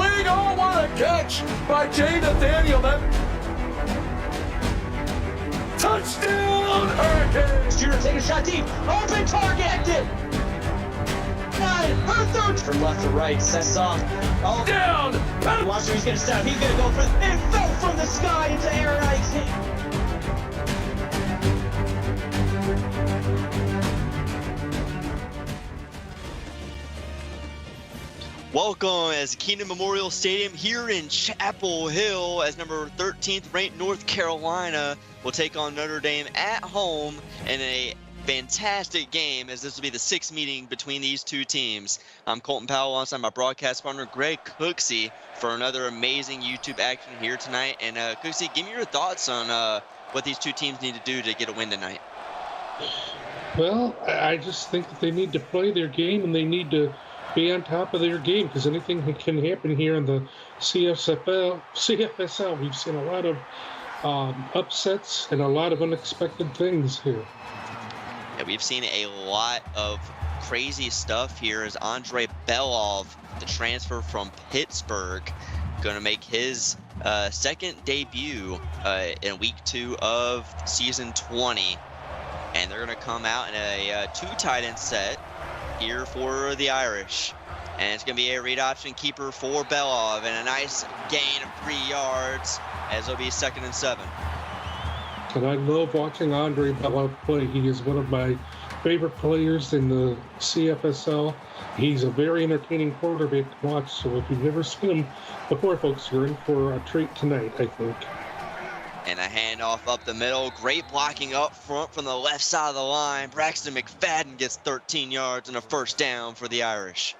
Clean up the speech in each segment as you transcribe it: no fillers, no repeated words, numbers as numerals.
swing. Oh, what a catch by Jay Nathaniel. That touchdown, Hurricanes. Shooter take a shot deep. Open target. Her third. From left to right. Sets off. Oh, Down. watch where he's going to step. He's going to go for it. And it fell from the sky into Aaron Ike's. Welcome as Keenan Memorial Stadium here in Chapel Hill as number 13th ranked North Carolina will take on Notre Dame at home in a fantastic game, as this will be the sixth meeting between these two teams. I'm Colton Powell alongside my broadcast partner Greg Cooksey for another amazing YouTube action here tonight. And Cooksey, give me your thoughts on what these two teams need to do to get a win tonight. Well, I just think that they need to play their game and they need to be on top of their game, because anything can happen here in the CFSL. We've seen a lot of upsets and a lot of unexpected things here. Yeah, we've seen a lot of crazy stuff here as Andre Belov, the transfer from Pittsburgh, going to make his second debut in week 2 of season 20. And they're going to come out in a 2 tight end set here for the Irish. And it's going to be a read option keeper for Belov and a nice gain of 3 yards as it'll be 2nd and 7. And I love watching Andre Belov play. He is one of my favorite players in the CFSL. He's a very entertaining quarterback to watch. So if you've never seen him before, folks, you're in for a treat tonight, I think. And a handoff up the middle. Great blocking up front from the left side of the line. Braxton McFadden gets 13 yards and a first down for the Irish.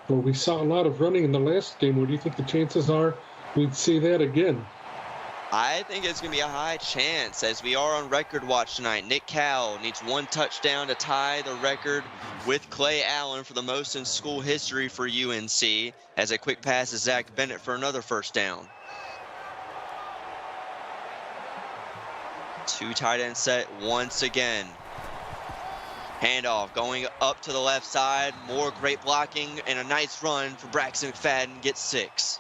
Well, we saw a lot of running in the last game. What do you think the chances are we'd see that again? I think it's going to be a high chance, as we are on record watch tonight. Nick Cowell needs 1 touchdown to tie the record with Clay Allen for the most in school history for UNC, as a quick pass to Zach Bennett for another first down. 2 tight end set once again. Handoff going up to the left side. More great blocking and a nice run for Braxton McFadden. Gets 6.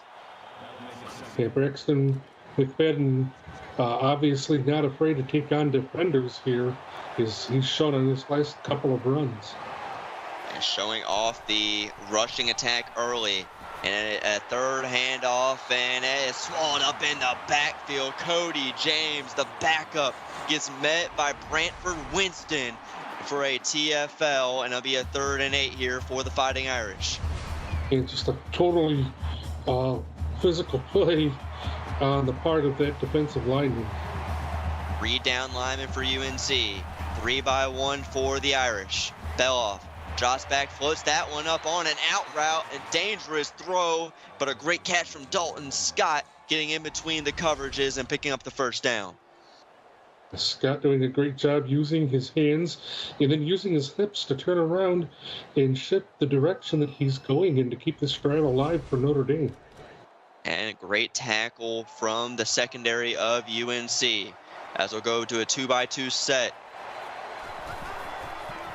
Yeah, Braxton McFadden obviously not afraid to take on defenders here. He's shown in his last couple of runs. And showing off the rushing attack early. And a third handoff, and it is swallowed up in the backfield. Cody James, the backup, gets met by Brantford Winston for a TFL, and it'll be a 3rd and 8 here for the Fighting Irish. And just a totally physical play on the part of that defensive lineman. 3 down linemen for UNC, 3-by-1 for the Irish. Belov drops back, floats that one up on an out route, and dangerous throw, but a great catch from Dalton Scott, getting in between the coverages and picking up the first down. Scott doing a great job using his hands and then using his hips to turn around and shift the direction that he's going in to keep this drive alive for Notre Dame. And a great tackle from the secondary of UNC, as we'll go to a 2-by-2 set.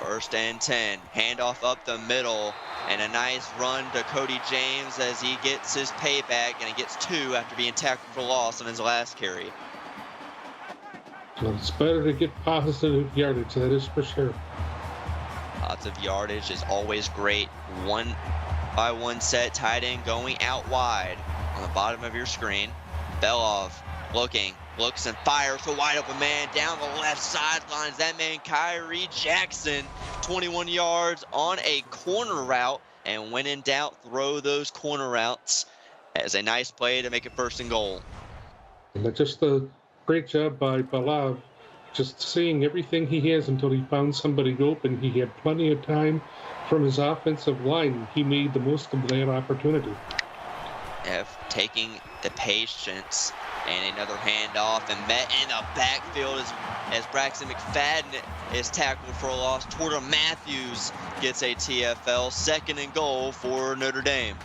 1st and 10, handoff up the middle, and a nice run to Cody James as he gets his payback, and he gets 2 after being tackled for loss on his last carry. Well, it's better to get positive yardage, that is for sure. Lots of yardage is always great. 1-by-1 set, tight end going out wide on the bottom of your screen. Belov looks and fires to wide open man down the left sidelines. That man, Kyrie Jackson, 21 yards on a corner route. And when in doubt, throw those corner routes as a nice play to make it 1st and goal. And just a great job by Belov, just seeing everything he has until he found somebody open. He had plenty of time from his offensive line. He made the most of that opportunity. Taking the patience, and another handoff and met in the backfield as Braxton McFadden is tackled for a loss. Torta Matthews gets a TFL, 2nd and goal for Notre Dame.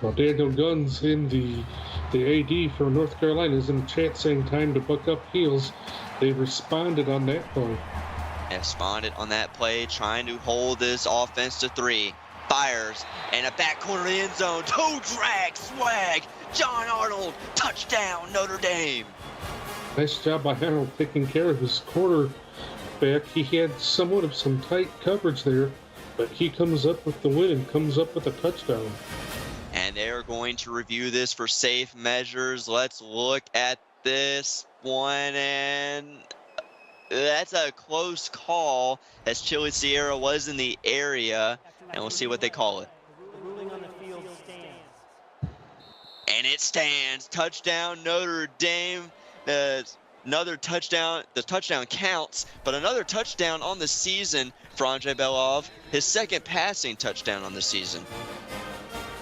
Well, Daniel Gunn's in the AD for North Carolina is in the chat saying time to buck up heels. They responded on that play. Responded on that play, trying to hold this offense to 3. fires, and a back corner of the end zone, toe drag, swag, John Arnold, touchdown, Notre Dame. Nice job by Arnold taking care of his quarterback. He had somewhat of some tight coverage there, but he comes up with the win and comes up with a touchdown. And they're going to review this for safe measures. Let's look at this one, and that's a close call as Chile Sierra was in the area, and we'll see what they call it. And it stands. Touchdown, Notre Dame. Another touchdown. The touchdown counts, but another touchdown on the season for Andre Belov. His second passing touchdown on the season.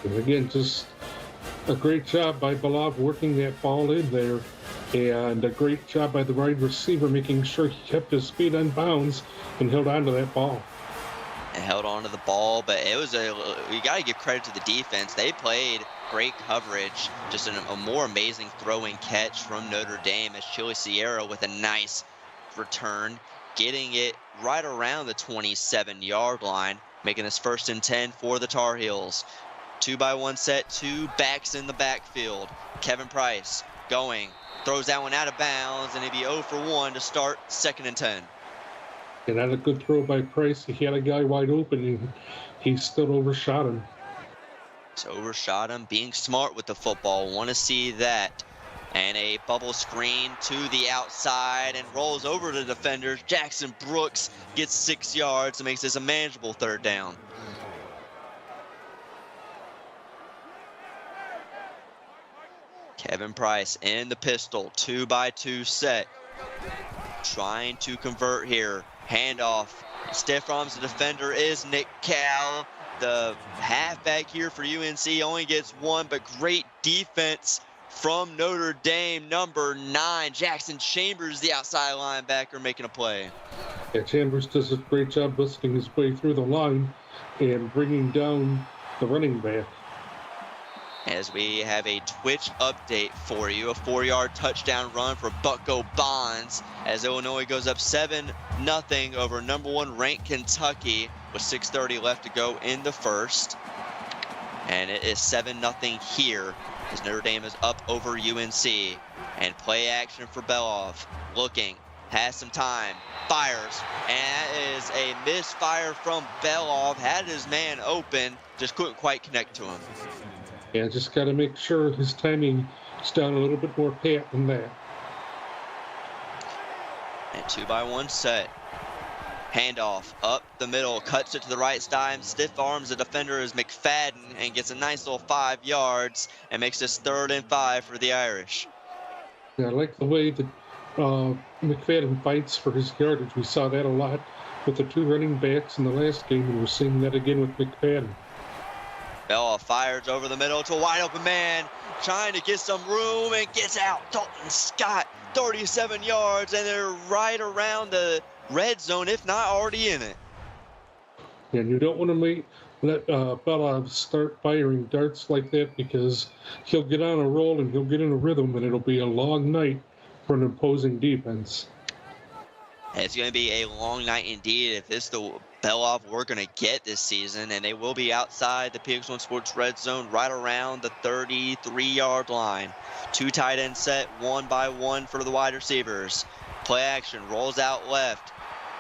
And again, just a great job by Belov working that ball in there, and a great job by the wide receiver making sure he kept his feet on bounds and held on to that ball. And held on to the ball, but it was you got to give credit to the defense. They played great coverage, just a more amazing throwing catch from Notre Dame as Chile Sierra with a nice return, getting it right around the 27-yard line, making this 1st and 10 for the Tar Heels. 2-by-1 set, 2 backs in the backfield. Kevin Price going, throws that one out of bounds, and it'd be 0 for 1 to start 2nd and 10. And that a good throw by Price. He had a guy wide open, and he still overshot him. So overshot him, being smart with the football. Want to see that. And a bubble screen to the outside and rolls over the defenders. Jackson Brooks gets 6 yards and makes this a manageable 3rd down. Kevin Price in the pistol, 2-by-2 set. Trying to convert here. Handoff. Stiff arms the defender is Nick Cal. The halfback here for UNC only gets 1, but great defense from Notre Dame. Number 9, Jackson Chambers, the outside linebacker, making a play. Yeah, Chambers does a great job busting his way through the line and bringing down the running back. As we have a Twitch update for you, a 4-yard touchdown run for Bucko Bonds as Illinois goes up 7-0 over number 1 ranked Kentucky with 6:30 left to go in the 1st. And it is 7-0 here as Notre Dame is up over UNC. And play action for Belov, looking, has some time, fires, and that is a misfire from Belov. Had his man open, just couldn't quite connect to him. Yeah, just got to make sure his timing is down a little bit more pat than that. And 2-by-1 set. Handoff up the middle, cuts it to the right side, stiff arms the defender is McFadden and gets a nice little 5 yards and makes this 3rd and 5 for the Irish. Yeah, I like the way that McFadden fights for his yardage. We saw that a lot with the 2 running backs in the last game, and we're seeing that again with McFadden. Belov fires over the middle to a wide open man, trying to get some room and gets out. Dalton Scott, 37 yards, and they're right around the red zone, if not already in it. And you don't want to let Belov start firing darts like that, because he'll get on a roll and he'll get in a rhythm, and it'll be a long night for an opposing defense. It's going to be a long night indeed if this is the Belov we're going to get this season, and they will be outside the PX1 Sports red zone right around the 33-yard line. 2 tight end set, 1-by-1 for the wide receivers. Play action, rolls out left,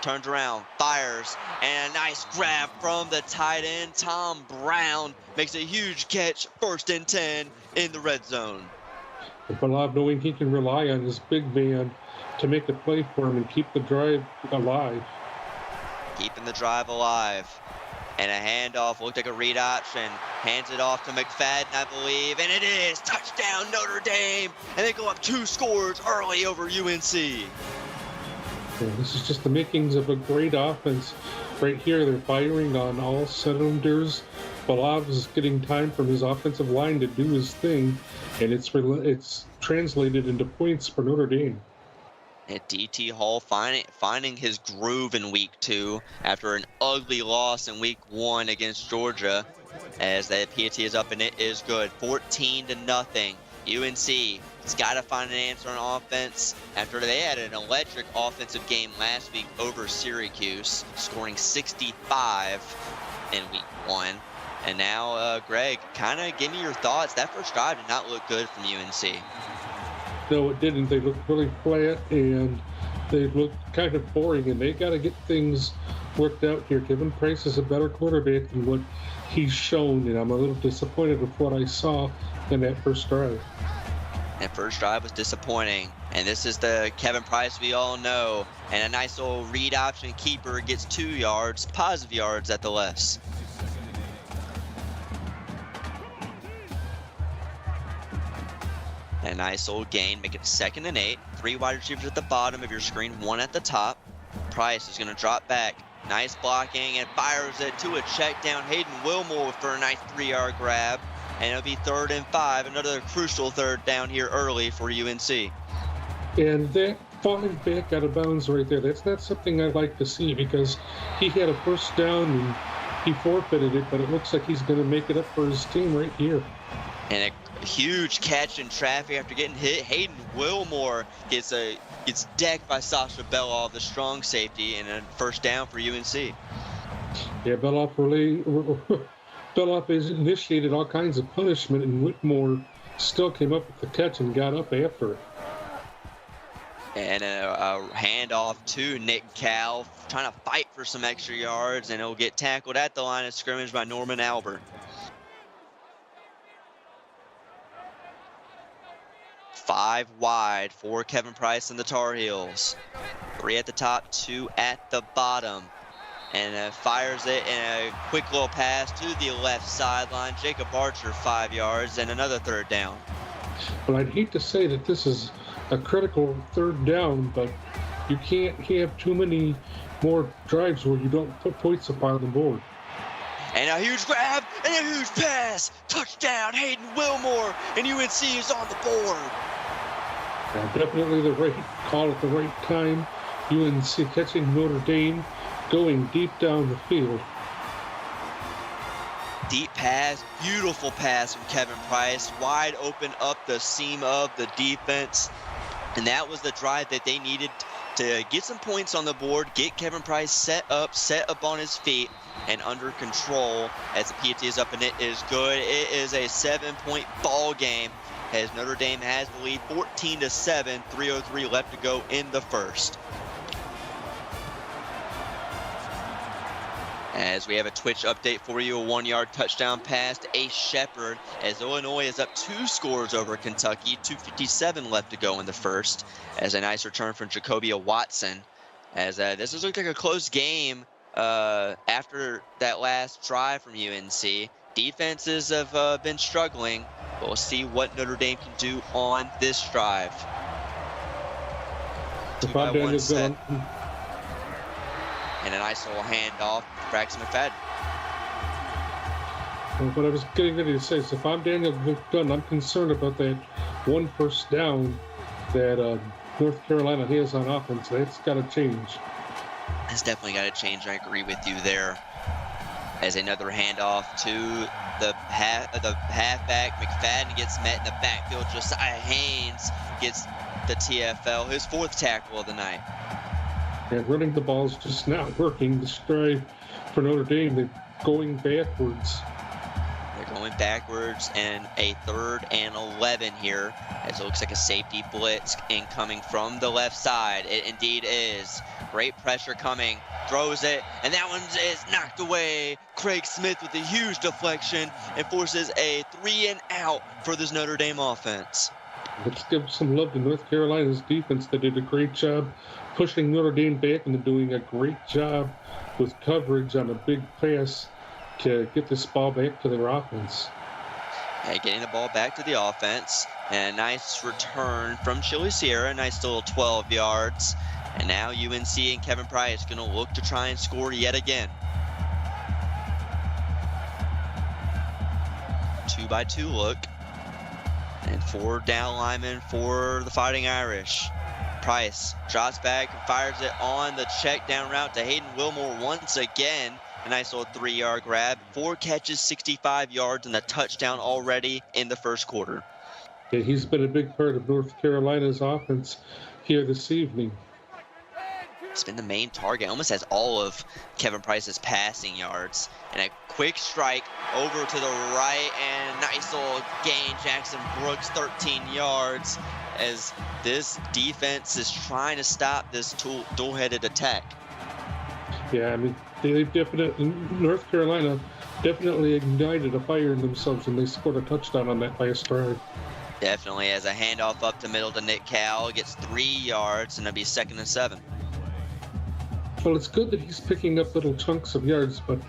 turns around, fires, and a nice grab from the tight end. Tom Brown makes a huge catch, 1st and 10 in the red zone. Belov, knowing he can rely on his big man to make a play for him and keep the drive alive. Keeping the drive alive. And a handoff, looked like a read option. Hands it off to McFadden, I believe, and it is touchdown Notre Dame. And they go up 2 scores early over UNC. Yeah, this is just the makings of a great offense. Right here, they're firing on all cylinders. Belov is getting time from his offensive line to do his thing, and it's translated into points for Notre Dame. And DT Hall finding his groove in week 2 after an ugly loss in week 1 against Georgia, as that PAT is up and it is good. 14-0. UNC has got to find an answer on offense after they had an electric offensive game last week over Syracuse, scoring 65 in week 1. And now, Greg, kind of give me your thoughts. That first drive did not look good from UNC. No, it didn't. They looked really flat and they looked kind of boring, and they got to get things worked out here. Kevin Price is a better quarterback than what he's shown, and I'm a little disappointed with what I saw in that first drive. That first drive was disappointing. And this is the Kevin Price we all know. And a nice little read option keeper gets 2 yards, positive yards at the less. A nice old gain, make it 2nd and 8. 3 wide receivers at the bottom of your screen, 1 at the top. Price is going to drop back. Nice blocking and fires it to a check down. Hayden Wilmore for a nice 3-yard grab. And it'll be 3rd and 5, another crucial 3rd down here early for UNC. And that falling back out of bounds right there, that's not something I'd like to see, because he had a first down and he forfeited it, but it looks like he's going to make it up for his team right here. And a huge catch in traffic after getting hit. Hayden Wilmore gets decked by Sasha Belov, the strong safety, and a first down for UNC. Yeah, Belov has initiated all kinds of punishment, and Whitmore still came up with the catch and got up after it. And a handoff to Nick Cal, trying to fight for some extra yards, and he'll get tackled at the line of scrimmage by Norman Albert. 5 wide for Kevin Price and the Tar Heels. 3 at the top, 2 at the bottom. And fires it in a quick little pass to the left sideline. Jacob Archer, 5 yards, and another 3rd down. Well, I'd hate to say that this is a critical 3rd down, but you can't have too many more drives where you don't put points up on the board. And a huge grab and a huge pass. Touchdown, Hayden Wilmore, and UNC is on the board. Definitely the right call at the right time. UNC catching Notre Dame, going deep down the field. Deep pass, beautiful pass from Kevin Price, wide open up the seam of the defense. And that was the drive that they needed to get some points on the board, get Kevin Price set up on his feet and under control as the PAT is up, and it is good. It is a 7-point ball game as Notre Dame has the lead 14-7, 3:03 left to go in the first. As we have a Twitch update for you, a 1-yard touchdown pass to Ace Shepard as Illinois is up 2 scores over Kentucky, 2:57 left to go in the first, as a nice return from Jacobia Watson. As this has looked like a close game after that last drive from UNC. Defenses have been struggling, but we'll see what Notre Dame can do on this drive. 2-by-1 set. And a nice little handoff, Braxton McFadden. Well, what I was getting ready to say is, if I'm Daniel Gunn, I'm concerned about that 1 first down that North Carolina has on offense. That's got to change. That's definitely got to change. I agree with you there. As another handoff to the halfback, McFadden gets met in the backfield. Josiah Haynes gets the TFL, his 4th tackle of the night. And running the ball is just not working. The stride for Notre Dame, they're going backwards. They're going backwards, and a 3rd and 11 here, as it looks like a safety blitz incoming from the left side. It indeed is. Great pressure coming, throws it, and that one is knocked away. Craig Smith with a huge deflection and forces a 3-and-out for this Notre Dame offense. Let's give some love to North Carolina's defense. They did a great job pushing Notre Dame back and doing a great job with coverage on a big pass to get this ball back to their offense. Hey, getting the ball back to the offense, and a nice return from Chili Sierra, a nice little 12 yards. And now UNC and Kevin Price going to look to try and score yet again. 2-by-2 look. And 4 down linemen for the Fighting Irish. Price drops back and fires it on the check down route to Hayden Wilmore once again. A nice little 3-yard grab. 4 catches, 65 yards, and a touchdown already in the first quarter. Yeah, he's been a big part of North Carolina's offense here this evening. He's been the main target. Almost has all of Kevin Price's passing yards. And a quick strike over to the right, and nice little gain. Jackson Brooks, 13 yards, as this defense is trying to stop this dual-headed attack. Yeah, I mean, they definitely, North Carolina definitely ignited a fire in themselves, and they scored a touchdown on that last drive. Definitely, as a handoff up the middle to Nick Cal, gets 3 yards, and it'll be 2nd and 7. Well, it's good that he's picking up little chunks of yards, but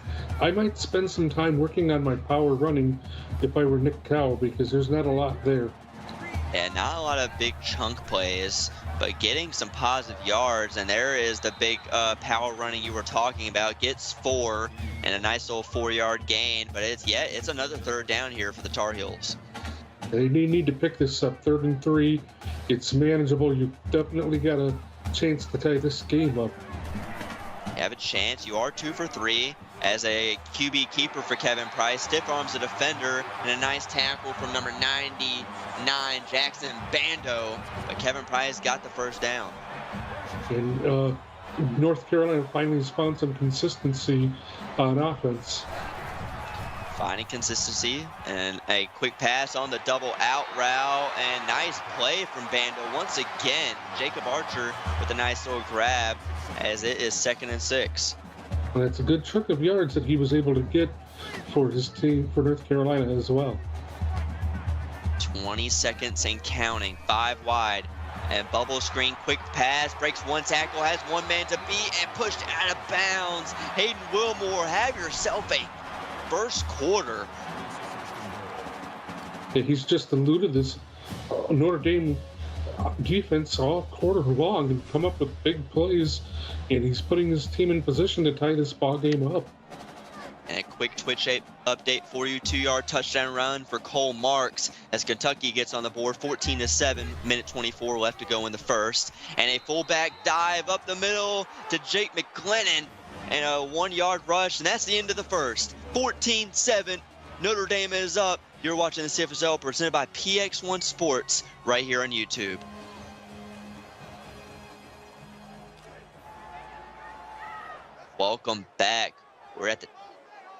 I might spend some time working on my power running if I were Nick Cal, because there's not a lot there. Yeah, not a lot of big chunk plays, but getting some positive yards, and there is the big power running you were talking about. Gets 4 and a nice little 4-yard gain, but it's another 3rd down here for the Tar Heels. They need to pick this up. 3rd and 3. It's manageable. You definitely got a chance to tie this game up. You have a chance. You are 2 for 3 as a QB keeper for Kevin Price. Stiff arms the defender, and a nice tackle from number 99, Jackson Bando. But Kevin Price got the 1st down. And North Carolina finally found some consistency on offense. Finding consistency, and a quick pass on the double out route, and nice play from Bando once again. Jacob Archer with a nice little grab, as it is 2nd and 6. And it's a good chunk of yards that he was able to get for his team, for North Carolina as well. 20 seconds and counting, 5 wide, and bubble screen, quick pass, breaks 1 tackle, has 1 man to beat, and pushed out of bounds. Hayden Wilmore, have yourself a first quarter. Yeah, he's just eluded this Notre Dame defense all quarter long and come up with big plays, and he's putting his team in position to tie this ball game up. And a quick Twitch update for you. 2-yard touchdown run for Cole Marks as Kentucky gets on the board. 14-7, minute 24 left to go in the 1st. And a fullback dive up the middle to Jake McGlennon, and a 1-yard rush, and that's the end of the 1st. 14-7, Notre Dame is up. You're watching the CFSL presented by PX1 Sports right here on YouTube. Welcome back. We're at the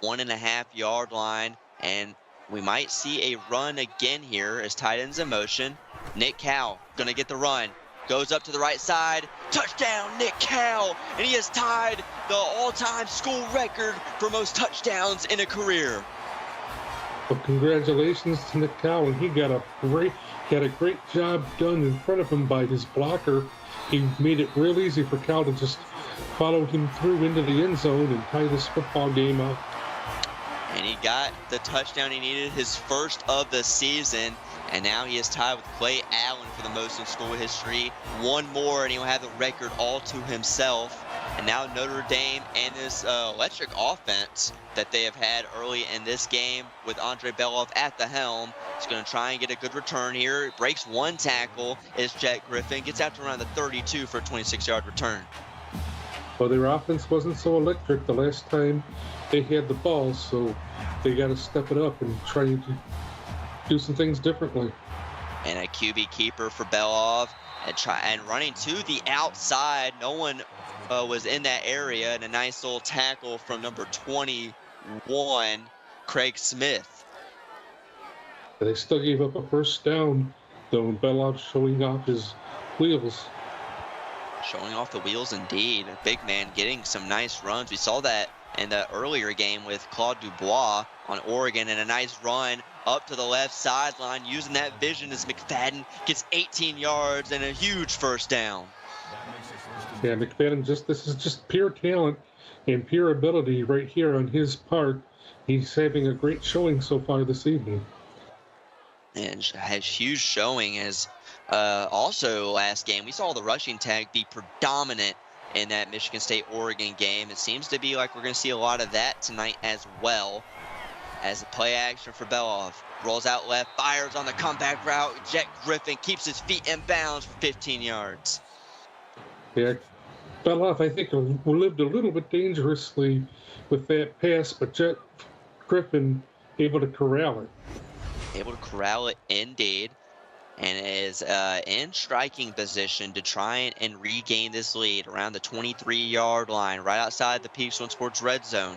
1.5-yard line, and we might see a run again here as tight ends in motion. Nick Cal gonna get the run. Goes up to the right side. Touchdown, Nick Cal. And he has tied the all-time school record for most touchdowns in a career. Well, congratulations to Nick Cal, and he got a great job done in front of him by his blocker. He made it real easy for Cal to just follow him through into the end zone and tie this football game up. And he got the touchdown he needed, his 1st of the season. And now he is tied with Clay Allen for the most in school history. 1 more, and he'll have the record all to himself. And now Notre Dame and this electric offense that they have had early in this game with Andre Beloff at the helm is going to try and get a good return here. It breaks 1 tackle. Is Jet Griffin. Gets out to around the 32 for a 26-yard return. Well, their offense wasn't so electric the last time they had the ball, so they got to step it up and try to do some things differently. And a QB keeper for Beloff, and running to the outside. No one was in that area, and a nice little tackle from number 21, Craig Smith. They still gave up a 1st down, though. Beloff showing off his wheels. Showing off the wheels indeed. A big man getting some nice runs. We saw that in the earlier game with Claude Dubois on Oregon, and a nice run up to the left sideline using that vision as McFadden gets 18 yards and a huge 1st down. Yeah, McFadden, this is just pure talent and pure ability right here on his part. He's having a great showing so far this evening. And has huge showing as also last game we saw the rushing tag be predominant in that Michigan State-Oregon game. It seems to be like we're going to see a lot of that tonight as well. As the play action for Beloff. Rolls out left, fires on the comeback route. Jet Griffin keeps his feet in bounds for 15 yards. Yeah, Beloff, I think, lived a little bit dangerously with that pass, but Jet Griffin able to corral it. Able to corral it indeed. and is in striking position to try and regain this lead around the 23-yard line, right outside the Peaks One Sports red zone.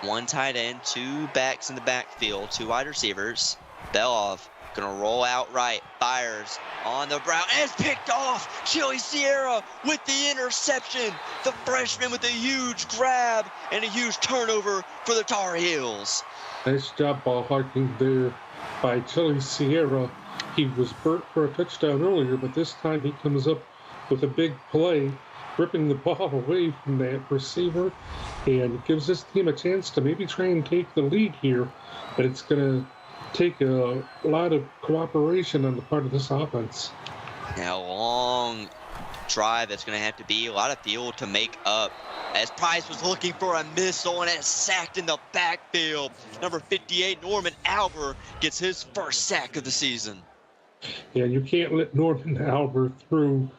One tight end, two backs in the backfield, two wide receivers. Belov gonna roll out right, fires on the route, and it's picked off. Chili Sierra with the interception. The freshman with a huge grab and a huge turnover for the Tar Heels. Nice job ball hawking there by Chili Sierra. He was burnt for a touchdown earlier, but this time he comes up with a big play, ripping the ball away from that receiver, and gives this team a chance to maybe try and take the lead here. But it's going to take a lot of cooperation on the part of this offense. Now, long drive that's going to have to be a lot of field to make up, as Price was looking for a missile and it's sacked in the backfield. Number 58, Norman Albert, gets his first sack of the season. Yeah, you can't let Norman Albert through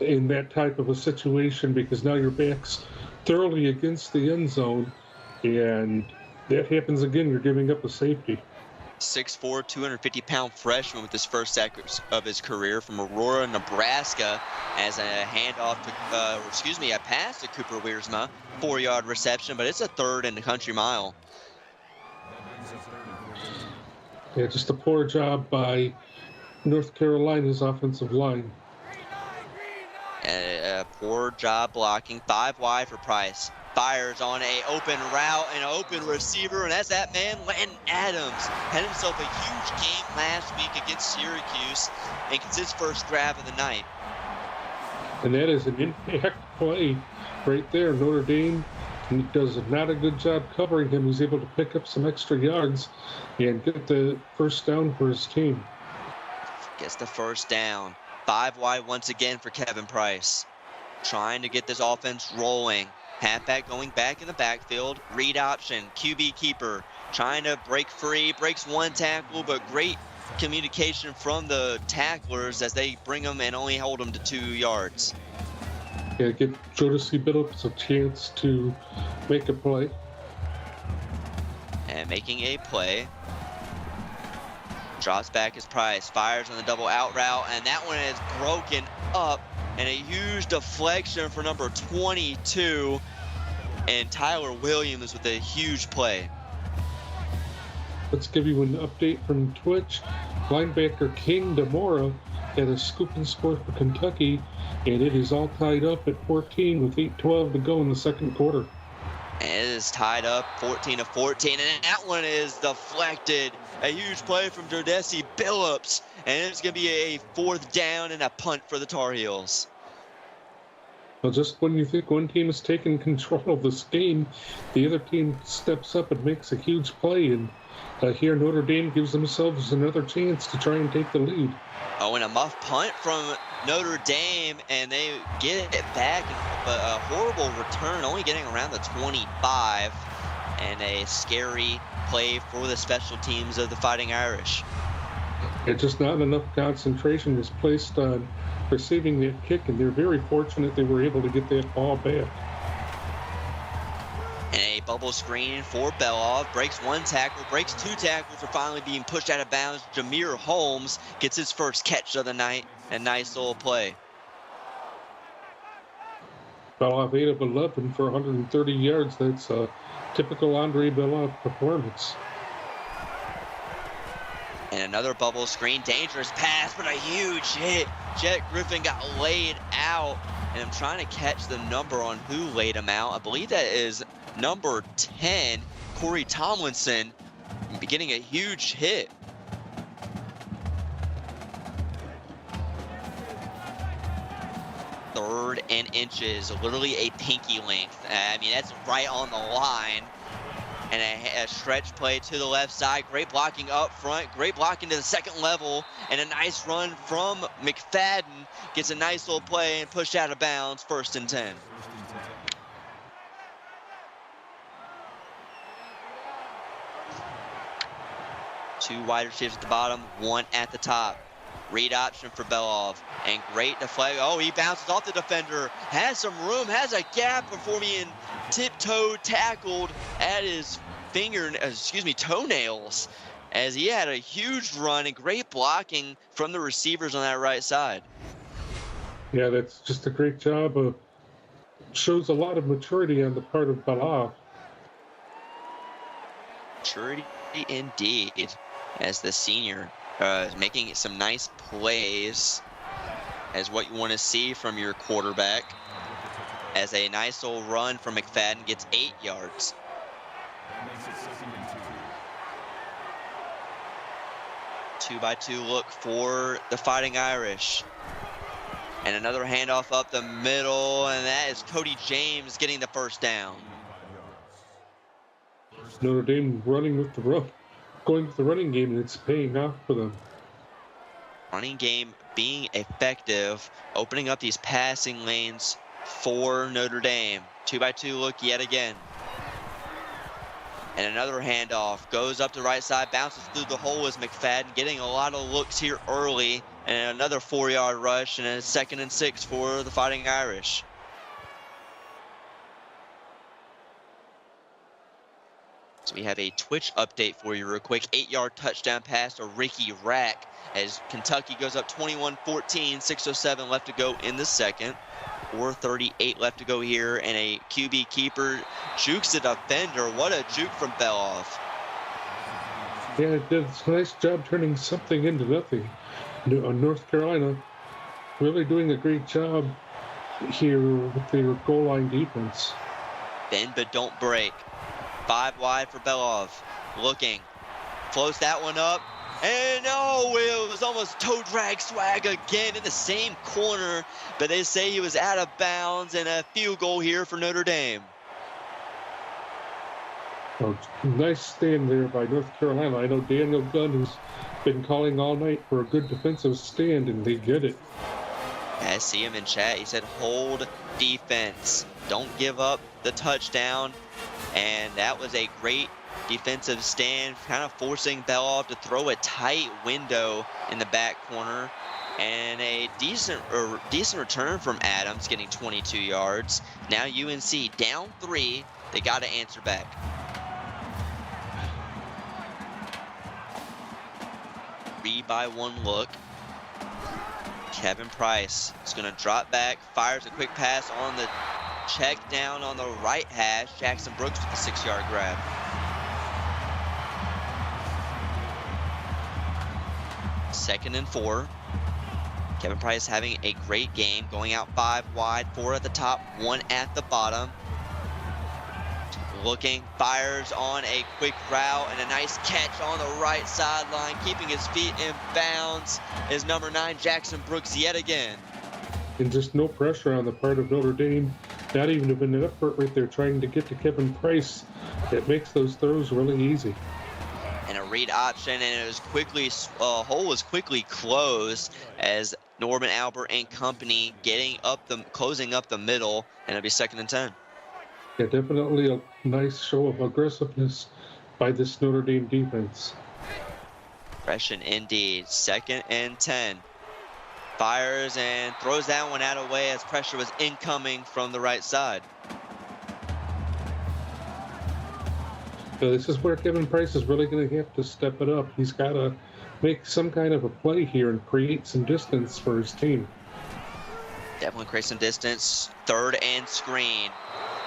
in that type of a situation, because now your back's thoroughly against the end zone, and that happens again, you're giving up a safety. 6'4", 250-pound freshman with his first sack of his career from Aurora, Nebraska, as a handoff to, a pass to Cooper Wiersma, 4-yard reception, but it's a third and a country mile. Yeah, just a poor job by North Carolina's offensive line. A poor job blocking, 5 wide for Price. Fires on a open route and an open receiver, and that's that man, Landon Adams. Had himself a huge game last week against Syracuse and gets his first grab of the night. And that is an impact play right there. Notre Dame does not a good job covering him. He's able to pick up some extra yards and get the first down for his team. Gets the first down. 5 wide once again for Kevin Price. Trying to get this offense rolling. Halfback going back in the backfield. Read option. QB keeper. Trying to break free. Breaks one tackle, but great communication from the tacklers as they bring him and only hold him to 2 yards. Yeah, give Jodeci Billups a chance to make a play. And making a play. Drops back his Price. Fires on the double out route, and that one is broken up. And a huge deflection for number 22. And Tyler Williams with a huge play. Let's give you an update from Twitch. Linebacker King DeMora had a scoop and score for Kentucky, and it is all tied up at 14 with 8:12 to go in the second quarter. And it is tied up 14-14, and that one is deflected. A huge play from Jodeci Billups, and it's going to be a 4th down and a punt for the Tar Heels. Well, just when you think one team is taking control of this game, the other team steps up and makes a huge play, and here Notre Dame gives themselves another chance to try and take the lead. Oh, and a muff punt from Notre Dame, and they get it back. A horrible return, only getting around the 25, and a scary play for the special teams of the Fighting Irish. And just not enough concentration was placed on receiving that kick, and they're very fortunate they were able to get that ball back. And a bubble screen for Belov. Breaks one tackle, breaks 2 tackles for finally being pushed out of bounds. Jameer Holmes gets his first catch of the night. A nice little play. Belov 8 of 11 for 130 yards. That's a typical Andre Belov performance. And another bubble screen. Dangerous pass, but a huge hit. Jet Griffin got laid out. And I'm trying to catch the number on who laid him out. I believe that is number 10, Corey Tomlinson, getting a huge hit. Third and inches, literally a pinky length. I mean, that's right on the line. And a stretch play to the left side. Great blocking up front. Great blocking to the second level. And a nice run from McFadden. Gets a nice little play and pushed out of bounds. 1st and 10. Two wide receivers at the bottom, one at the top. Read option for Belov, and great deflect. Oh, he bounces off the defender, has some room, has a gap before being tiptoe tackled at his toenails. as he had a huge run and great blocking from the receivers on that right side. Yeah, that's just a great job. Shows a lot of maturity on the part of Belov. Maturity indeed, as the senior is making some nice plays, as what you want to see from your quarterback. As a nice old run from McFadden gets 8 yards. Two-by-two look for the Fighting Irish. And another handoff up the middle, and that is Cody James getting the first down. Notre Dame running with the run, going with the running game, and it's paying off for them. Running game being effective, opening up these passing lanes for Notre Dame. Two-by-two look yet again. And another handoff goes up the right side, bounces through the hole as McFadden getting a lot of looks here early. And another 4-yard rush and a 2nd and 6 for the Fighting Irish. So we have a Twitch update for you real quick. 8-yard touchdown pass to Ricky Rack as Kentucky goes up 21-14, 6:07 left to go in the second. 4:38 left to go here, and a QB keeper jukes the defender. What a juke from Belov. Yeah, it did a nice job turning something into nothing. North Carolina really doing a great job here with their goal line defense. Bend but don't break. 5 wide for Belov. Looking. Floats that one up. And no, it was almost toe drag swag again in the same corner. But they say he was out of bounds, and a field goal here for Notre Dame. Oh, nice stand there by North Carolina. I know Daniel Gunn, who's been calling all night for a good defensive stand, and they get it. I see him in chat. He said, hold defense. Don't give up the touchdown. And that was a great defensive stand, kind of forcing Belov to throw a tight window in the back corner. And a decent return from Adams, getting 22 yards. Now UNC down 3. They got to answer back. By one look. Kevin Price is going to drop back, fires a quick pass on the check down on the right hash. Jackson Brooks with the 6-yard grab. Second and 4. Kevin Price having a great game, going out 5 wide, 4 at the top, 1 at the bottom. Looking, fires on a quick route, and a nice catch on the right sideline, keeping his feet in bounds, is number 9, Jackson Brooks, yet again. And just no pressure on the part of Notre Dame, not even an effort right there trying to get to Kevin Price. It makes those throws really easy. And a read option, and it was quickly, hole was quickly closed as Norman Albert and company closing up the middle, and it'll be 2nd and 10. Yeah, definitely a nice show of aggressiveness by this Notre Dame defense. Aggression indeed. 2nd and 10. Fires and throws that one out of the way as pressure was incoming from the right side. So this is where Kevin Price is really going to have to step it up. He's got to make some kind of a play here and create some distance for his team. Definitely create some distance. 3rd and screen.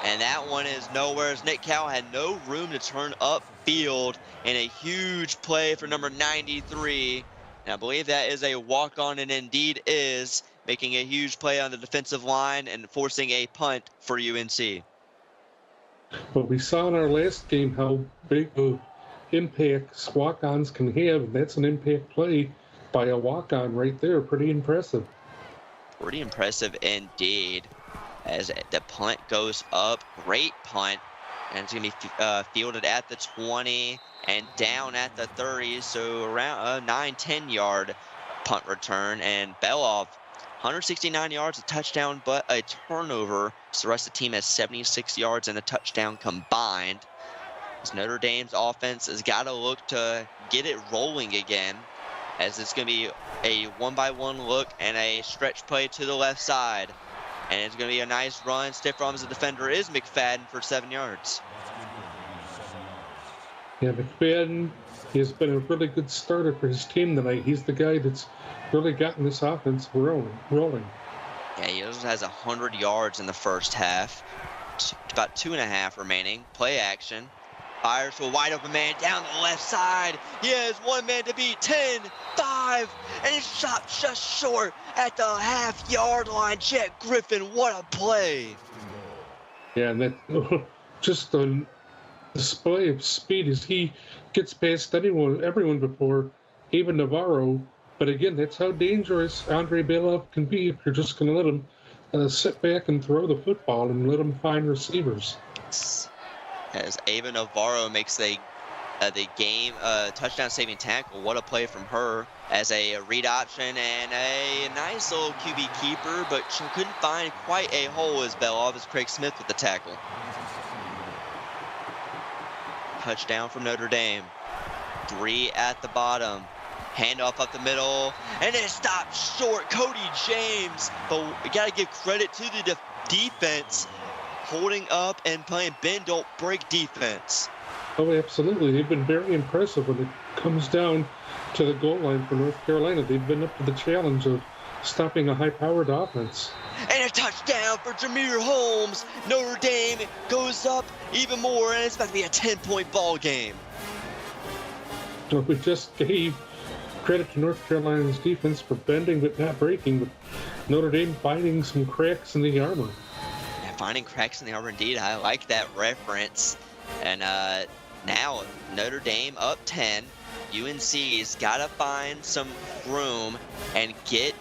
And that one is nowhere, as Nick Cowell had no room to turn upfield, and a huge play for number 93. And I believe that is a walk-on, and indeed is, making a huge play on the defensive line and forcing a punt for UNC. But we saw in our last game how big of impact walk-ons can have, and that's an impact play by a walk-on right there. Pretty impressive. Pretty impressive indeed. As the punt goes up, great punt, and it's going to be fielded at the 20 and down at the 30, so around a 9-10 yard punt return. And Belov, 169 yards, a touchdown, but a turnover. So the rest of the team has 76 yards and a touchdown combined. As Notre Dame's offense has got to look to get it rolling again, as it's going to be a 1-by-1 look and a stretch play to the left side. And it's going to be a nice run. Stiff arm as the defender is McFadden for 7 yards. Yeah, McFadden he has been a really good starter for his team tonight. He's the guy that's really gotten this offense rolling. Yeah, he also has 100 yards in the first half. About 2.5 remaining. Play action. Fires to a wide open man down the left side. He has one man to beat. 10, 5, and he's shot just short at the half-yard line. Jet Griffin, what a play. Yeah, and that just a display of speed as he gets past everyone before, even Navarro. But again, that's how dangerous Andre Belov can be if you're just going to let him sit back and throw the football and let him find receivers. As Ava Navarro makes the game touchdown saving tackle. What a play from her as a read option and a nice little QB keeper, but she couldn't find quite a hole as Belov as Craig Smith with the tackle. Touchdown from Notre Dame. 3 at the bottom. Handoff up the middle, and it stopped short. Cody James, but we got to give credit to the defense holding up and playing bend don't break defense. Oh, absolutely. They've been very impressive when it comes down to the goal line for North Carolina. They've been up to the challenge of stopping a high-powered offense. And a touchdown for Jameer Holmes. Notre Dame goes up even more, and it's about to be a 10-point ball game. So we just gave credit to North Carolina's defense for bending but not breaking, but Notre Dame finding some cracks in the armor. Yeah, finding cracks in the armor, indeed. I like that reference. And now Notre Dame up 10. UNC's got to find some room and get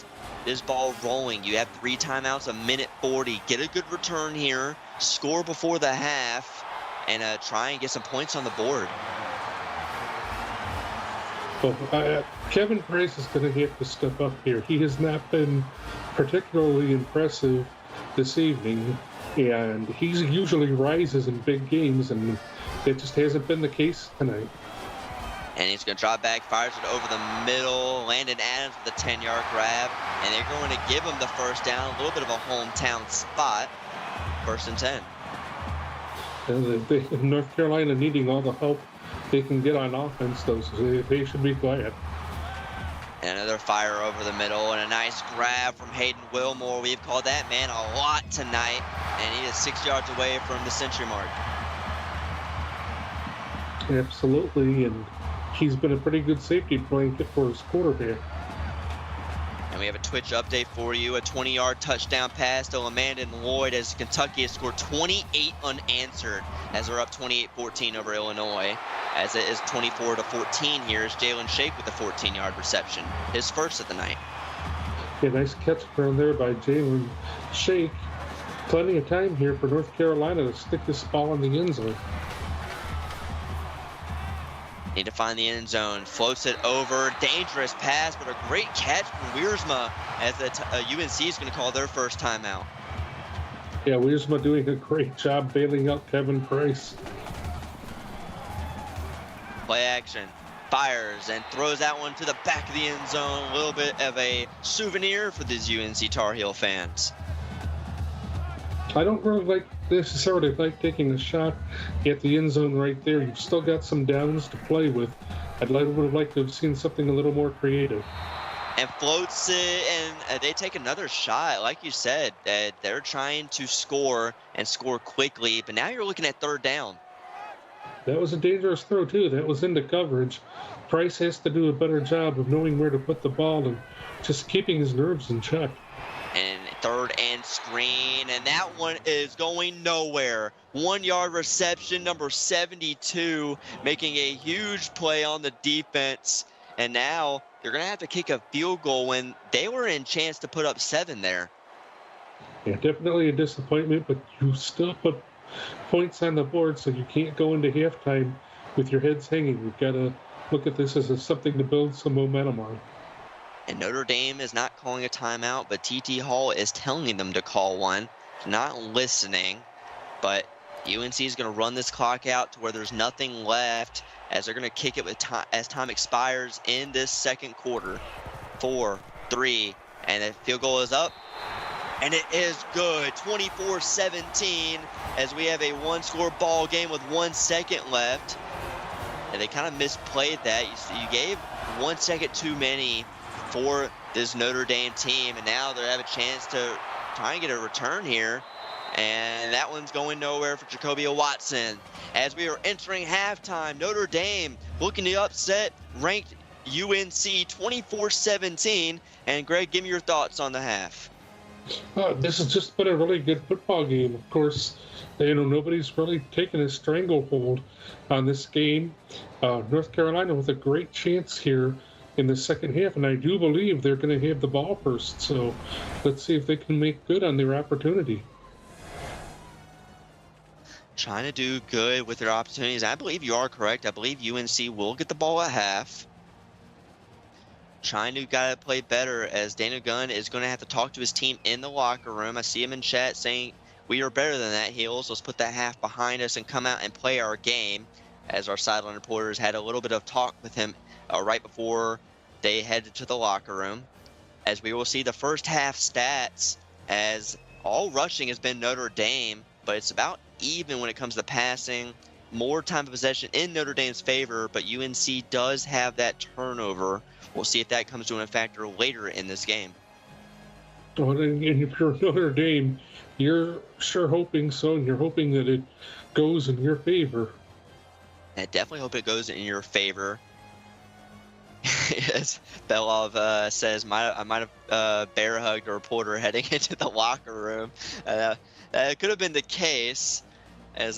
this ball rolling. You have 3 timeouts, 1:40. Get a good return here. Score before the half. And try and get some points on the board. Well, Kevin Price is going to have to step up here. He has not been particularly impressive this evening, and he usually rises in big games, and it just hasn't been the case tonight. And he's going to drop back, fires it over the middle. Landon Adams with a 10-yard grab, and they're going to give him the first down. A little bit of a hometown spot. 1st and 10. And North Carolina needing all the help they can get on offense, though, so they should be glad. And another fire over the middle, and a nice grab from Hayden Wilmore. We've called that man a lot tonight, and he is 6 yards away from the century mark. Absolutely, and he's been a pretty good safety blanket for his quarterback. And we have a Twitch update for you. A 20-yard touchdown pass to Amanda Lloyd as Kentucky has scored 28 unanswered as they're up 28-14 over Illinois. As it is 24-14 here is Jalen Shake with a 14-yard reception. His first of the night. Yeah, nice catch around there by Jalen Shake. Plenty of time here for North Carolina to stick this ball in the end zone. Need to find the end zone. Floats it over. Dangerous pass, but a great catch from Wiersma as the UNC is going to call their first timeout. Yeah, Wiersma doing a great job bailing out Kevin Price. Play action. Fires and throws that one to the back of the end zone. A little bit of a souvenir for these UNC Tar Heel fans. I don't really necessarily like taking a shot at the end zone right there. You've still got some downs to play with. Would have liked to have seen something a little more creative. And floats it, and they take another shot. Like you said, they're trying to score and score quickly, but now you're looking at 3rd down. That was a dangerous throw, too. That was into coverage. Price has to do a better job of knowing where to put the ball and just keeping his nerves in check. And 3rd and screen, and that one is going nowhere. 1-yard reception, number 72, making a huge play on the defense. And now they're going to have to kick a field goal when they were in chance to put up 7 there. Yeah, definitely a disappointment, but you still put points on the board, so you can't go into halftime with your heads hanging. You've got to look at this as something to build some momentum on. And Notre Dame is not calling a timeout, but TT Hall is telling them to call one. Not listening, but UNC is going to run this clock out to where there's nothing left as they're going to kick it with time as time expires in this second quarter. 4, 3, and the field goal is up. And it is good. 24-17 as we have a 1-score ball game with 1 second left. and they kind of misplayed that. You gave 1 second too many for this Notre Dame team, and now they have a chance to try and get a return here. And that one's going nowhere for Jacobia Watson. As we are entering halftime, Notre Dame looking to upset ranked UNC 24-17. And Greg, give me your thoughts on the half. This has just been a really good football game. Of course, nobody's really taken a stranglehold on this game. North Carolina with a great chance here in the second half, and I do believe they're going to have the ball first. So let's see if they can make good on their opportunity. Trying to do good with their opportunities. I believe you are correct. I believe UNC will get the ball at half. Trying to gotta play better, as Daniel Gunn is going to have to talk to his team in the locker room. I see him in chat saying we are better than that, Heels. Let's put that half behind us and come out and play our game. As our sideline reporters had a little bit of talk with him right before they headed to the locker room. As we will see the first half stats, as all rushing has been Notre Dame, but it's about even when it comes to passing. More time of possession in Notre Dame's favor, but UNC does have that turnover. We'll see if that comes to a factor later in this game. Well, and if you're Notre Dame, you're sure hoping so, and you're hoping that it goes in your favor. I definitely hope it goes in your favor. As Belov says, I might have bear hugged a reporter heading into the locker room. That could have been the case, as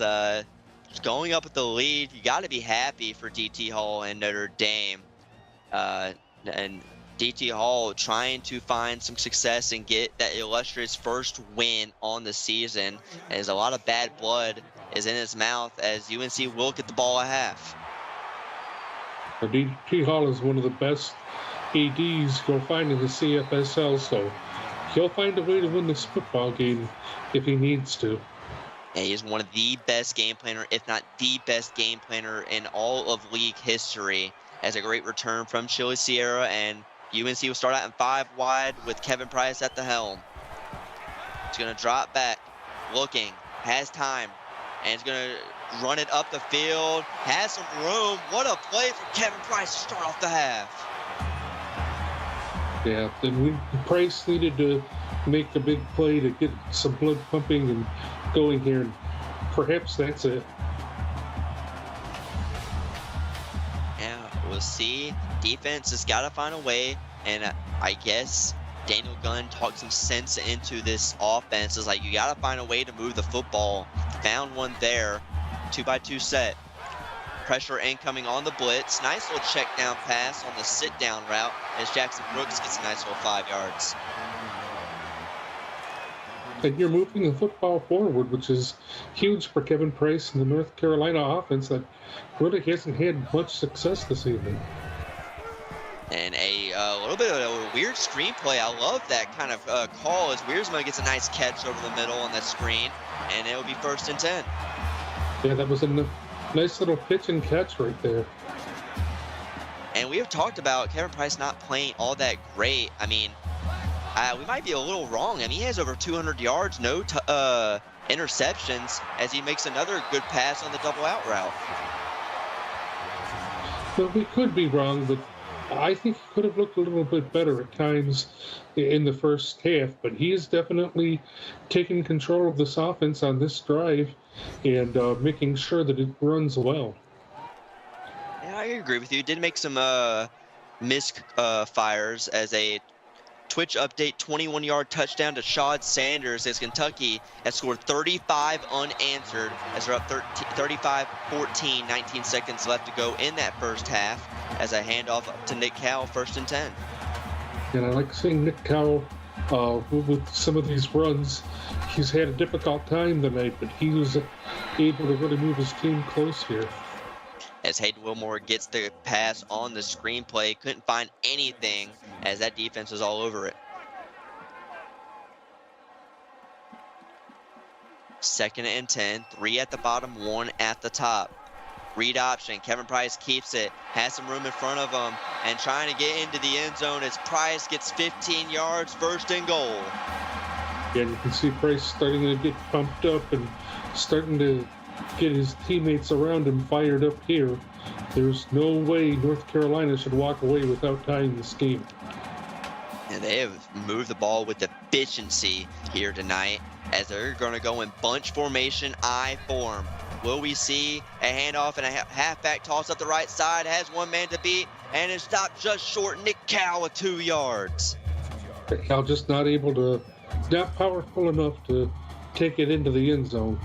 going up with the lead. You got to be happy for DT Hall and Notre Dame. And DT Hall trying to find some success and get that illustrious first win on the season, as a lot of bad blood is in his mouth, as UNC will get the ball at half. DT Hall is one of the best ADs you'll find in the CFSL, so he'll find a way to win this football game if he needs to. And he is one of the best game planner, if not the best game planner in all of league history, as a great return from Chile Sierra, and UNC will start out in 5 wide with Kevin Price at the helm. He's going to drop back, looking, has time, and he's going to run it up the field, has some room. What a play for Kevin Price to start off the half. Yeah, then Price needed to make a big play to get some blood pumping and going here, and perhaps that's it. We'll see. Defense has got to find a way, and I guess Daniel Gunn talked some sense into this offense. It's like, you got to find a way to move the football. Found one there. 2-by-2 set. Pressure incoming on the blitz. Nice little check down pass on the sit down route, as Jackson Brooks gets a nice little 5 yards. And you're moving the football forward, which is huge for Kevin Price and the North Carolina offense that really hasn't had much success this evening. And a little bit of a weird screenplay. I love that kind of call, as Wiersma gets a nice catch over the middle on that screen, and it will be 1st and 10. Yeah, that was a nice little pitch and catch right there. And we have talked about Kevin Price not playing all that great. I mean, we might be a little wrong. I mean, he has over 200 yards, no interceptions, as he makes another good pass on the double out route. Well, we could be wrong, but I think he could have looked a little bit better at times in the first half. But he is definitely taking control of this offense on this drive and making sure that it runs well. Yeah, I agree with you. Did make some misfires, as a Twitch update 21-yard touchdown to Shad Sanders, as Kentucky has scored 35 unanswered, as they're up 35-14, 19 seconds left to go in that first half, as a handoff up to Nick Cowell, 1st and 10. And I like seeing Nick Cowell with some of these runs. He's had a difficult time tonight, but he was able to really move his team close here. As Hayden Wilmore gets the pass on the screenplay, couldn't find anything, as that defense was all over it. 2nd and 10, 3 at the bottom, 1 at the top. Read option, Kevin Price keeps it, has some room in front of him, and trying to get into the end zone as Price gets 15 yards, 1st and goal. Yeah, you can see Price starting to get pumped up and starting to get his teammates around him fired up here. There's no way North Carolina should walk away without tying this game. And they have moved the ball with efficiency here tonight as they're going to go in bunch formation, I form. Will we see a handoff and a halfback toss up the right side? Has one man to beat and is stopped just short. Nick Cal with 2 yards. Cal just not able to, not powerful enough to take it into the end zone.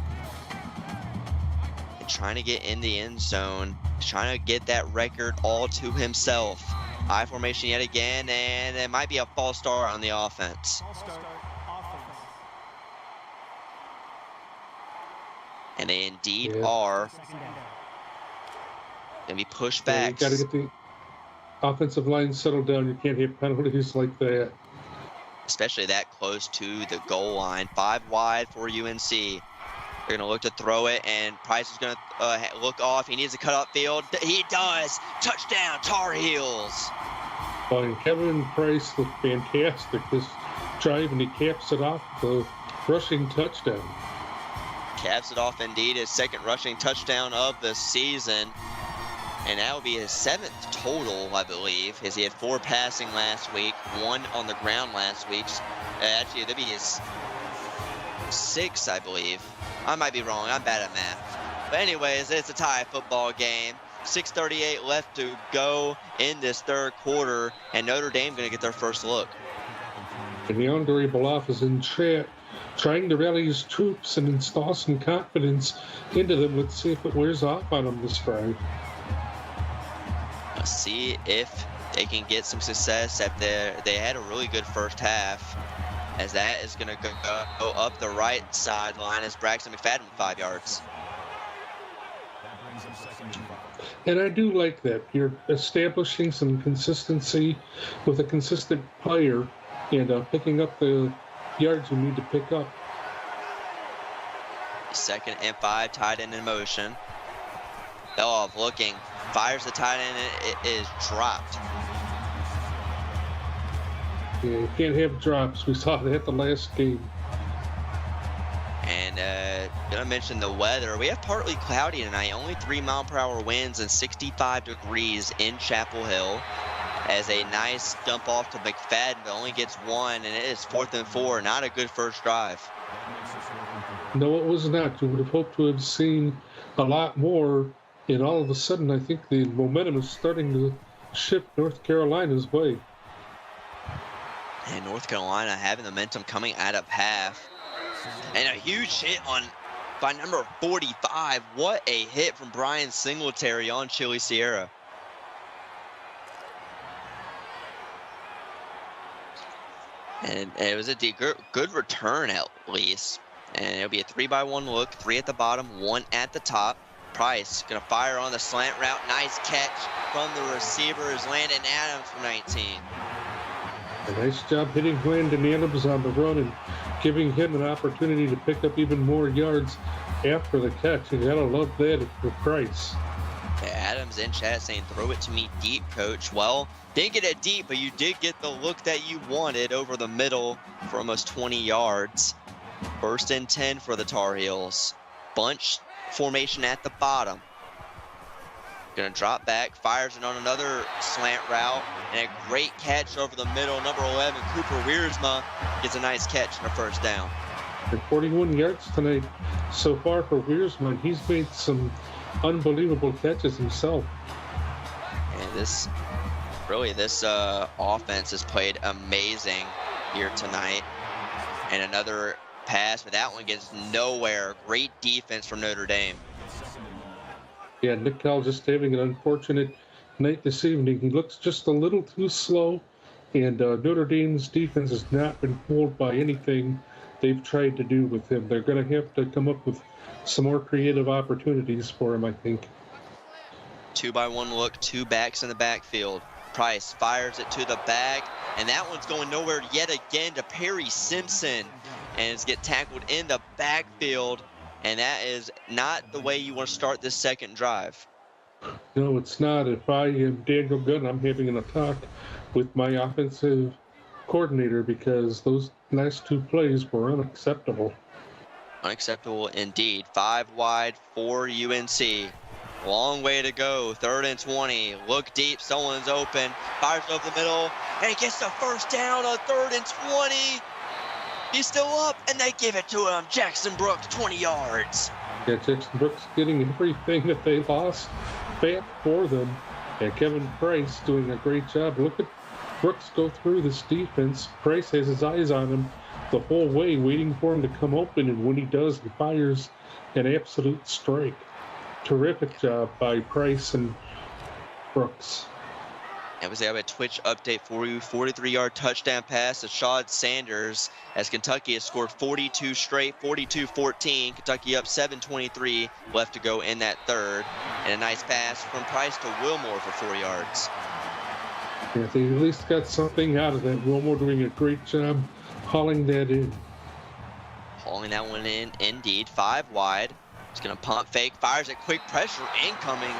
And trying to get in the end zone, trying to get that record all to himself. I formation yet again, and it might be a false start on the offense. And they indeed are going to be pushed back. You got to get the offensive line settled down. You can't hit penalties like that. Especially that close to the goal line. 5 wide for UNC. They're going to look to throw it, and Price is going to look off. He needs to cut upfield. He does. Touchdown, Tar Heels. And Kevin Price looked fantastic this drive, and he caps it off the rushing touchdown. Caps it off indeed, his second rushing touchdown of the season. And that will be his 7th total, I believe, as he had 4 passing last week, 1 on the ground last week. Actually, that'd be his 6th, I believe. I might be wrong. I'm bad at math. But anyways, it's a tie football game. 6:38 left to go in this third quarter, and Notre Dame going to get their first look. And Andre Beloff is in chat, trying to rally his troops and install some confidence into them. Let's see if it wears off on them this drive. Let's see if they can get some success. They had a really good first half, as that is going to go up the right sideline as Braxton McFadden with 5 yards. And I do like that. You're establishing some consistency with a consistent player and picking up the yards you need to pick up. 2nd and 5, tight end in motion. Beloff looking, fires the tight end, and it is dropped. Yeah, you can't have drops. We saw that the last game. And gonna mention the weather. We have partly cloudy tonight, only 3-mile-per-hour winds and 65 degrees in Chapel Hill. As a nice dump off to McFadden, but only gets 1, and it is 4th and 4. Not a good first drive. No, it was not. You would have hoped to have seen a lot more, and all of a sudden I think the momentum is starting to shift North Carolina's way. And North Carolina having the momentum coming out of half. And a huge hit by number 45. What a hit from Brian Singletary on Chili Sierra. And it was a good return at least. And it'll be a 3-by-1 look, 3 at the bottom, 1 at the top. Price gonna fire on the slant route. Nice catch from the receivers, Landon Adams for 19. A nice job hitting Landon Adams on the run and giving him an opportunity to pick up even more yards after the catch. You gotta love that for Price. Adams in chat saying, throw it to me deep, coach. Well, didn't get it deep, but you did get the look that you wanted over the middle for almost 20 yards. 1st and 10 for the Tar Heels. Bunch formation at the bottom. Gonna drop back, fires it on another slant route, and a great catch over the middle. Number 11, Cooper Wiersma gets a nice catch and a first down. And 41 yards tonight so far for Wiersma. He's made some unbelievable catches himself. And this offense has played amazing here tonight. And another pass, but that one gets nowhere. Great defense from Notre Dame. Yeah, Nick Cal just having an unfortunate night this evening. He looks just a little too slow, and Notre Dame's defense has not been fooled by anything they've tried to do with him. They're going to have to come up with some more creative opportunities for him, I think. 2-by-1 look, 2 backs in the backfield. Price fires it to the back, and that one's going nowhere yet again to Perry Simpson, and it's get tackled in the backfield. And that is not the way you want to start this second drive. No, it's not. If I am Daniel Gunn, I'm having a talk with my offensive coordinator because those last 2 plays were unacceptable. Unacceptable indeed. 5 wide for UNC. Long way to go. 3rd and 20. Look deep. Someone's open. Fires over the middle. And he gets the first down on 3rd and 20. He's still up, and they give it to him. Jackson Brooks, 20 yards. Yeah, Jackson Brooks getting everything that they lost back for them. And Kevin Price doing a great job. Look at Brooks go through this defense. Price has his eyes on him the whole way, waiting for him to come open. And when he does, he fires an absolute strike. Terrific job by Price and Brooks. And we have a Twitch update for you. 43-yard touchdown pass to Shad Sanders as Kentucky has scored 42 straight, 42-14. Kentucky up 7:23 left to go in that 3rd. And a nice pass from Price to Wilmore for 4 yards. Yeah, they at least got something out of that. Wilmore doing a great job hauling that in. Hauling that one in, indeed. 5 wide. He's going to pump fake, fires a quick pressure incoming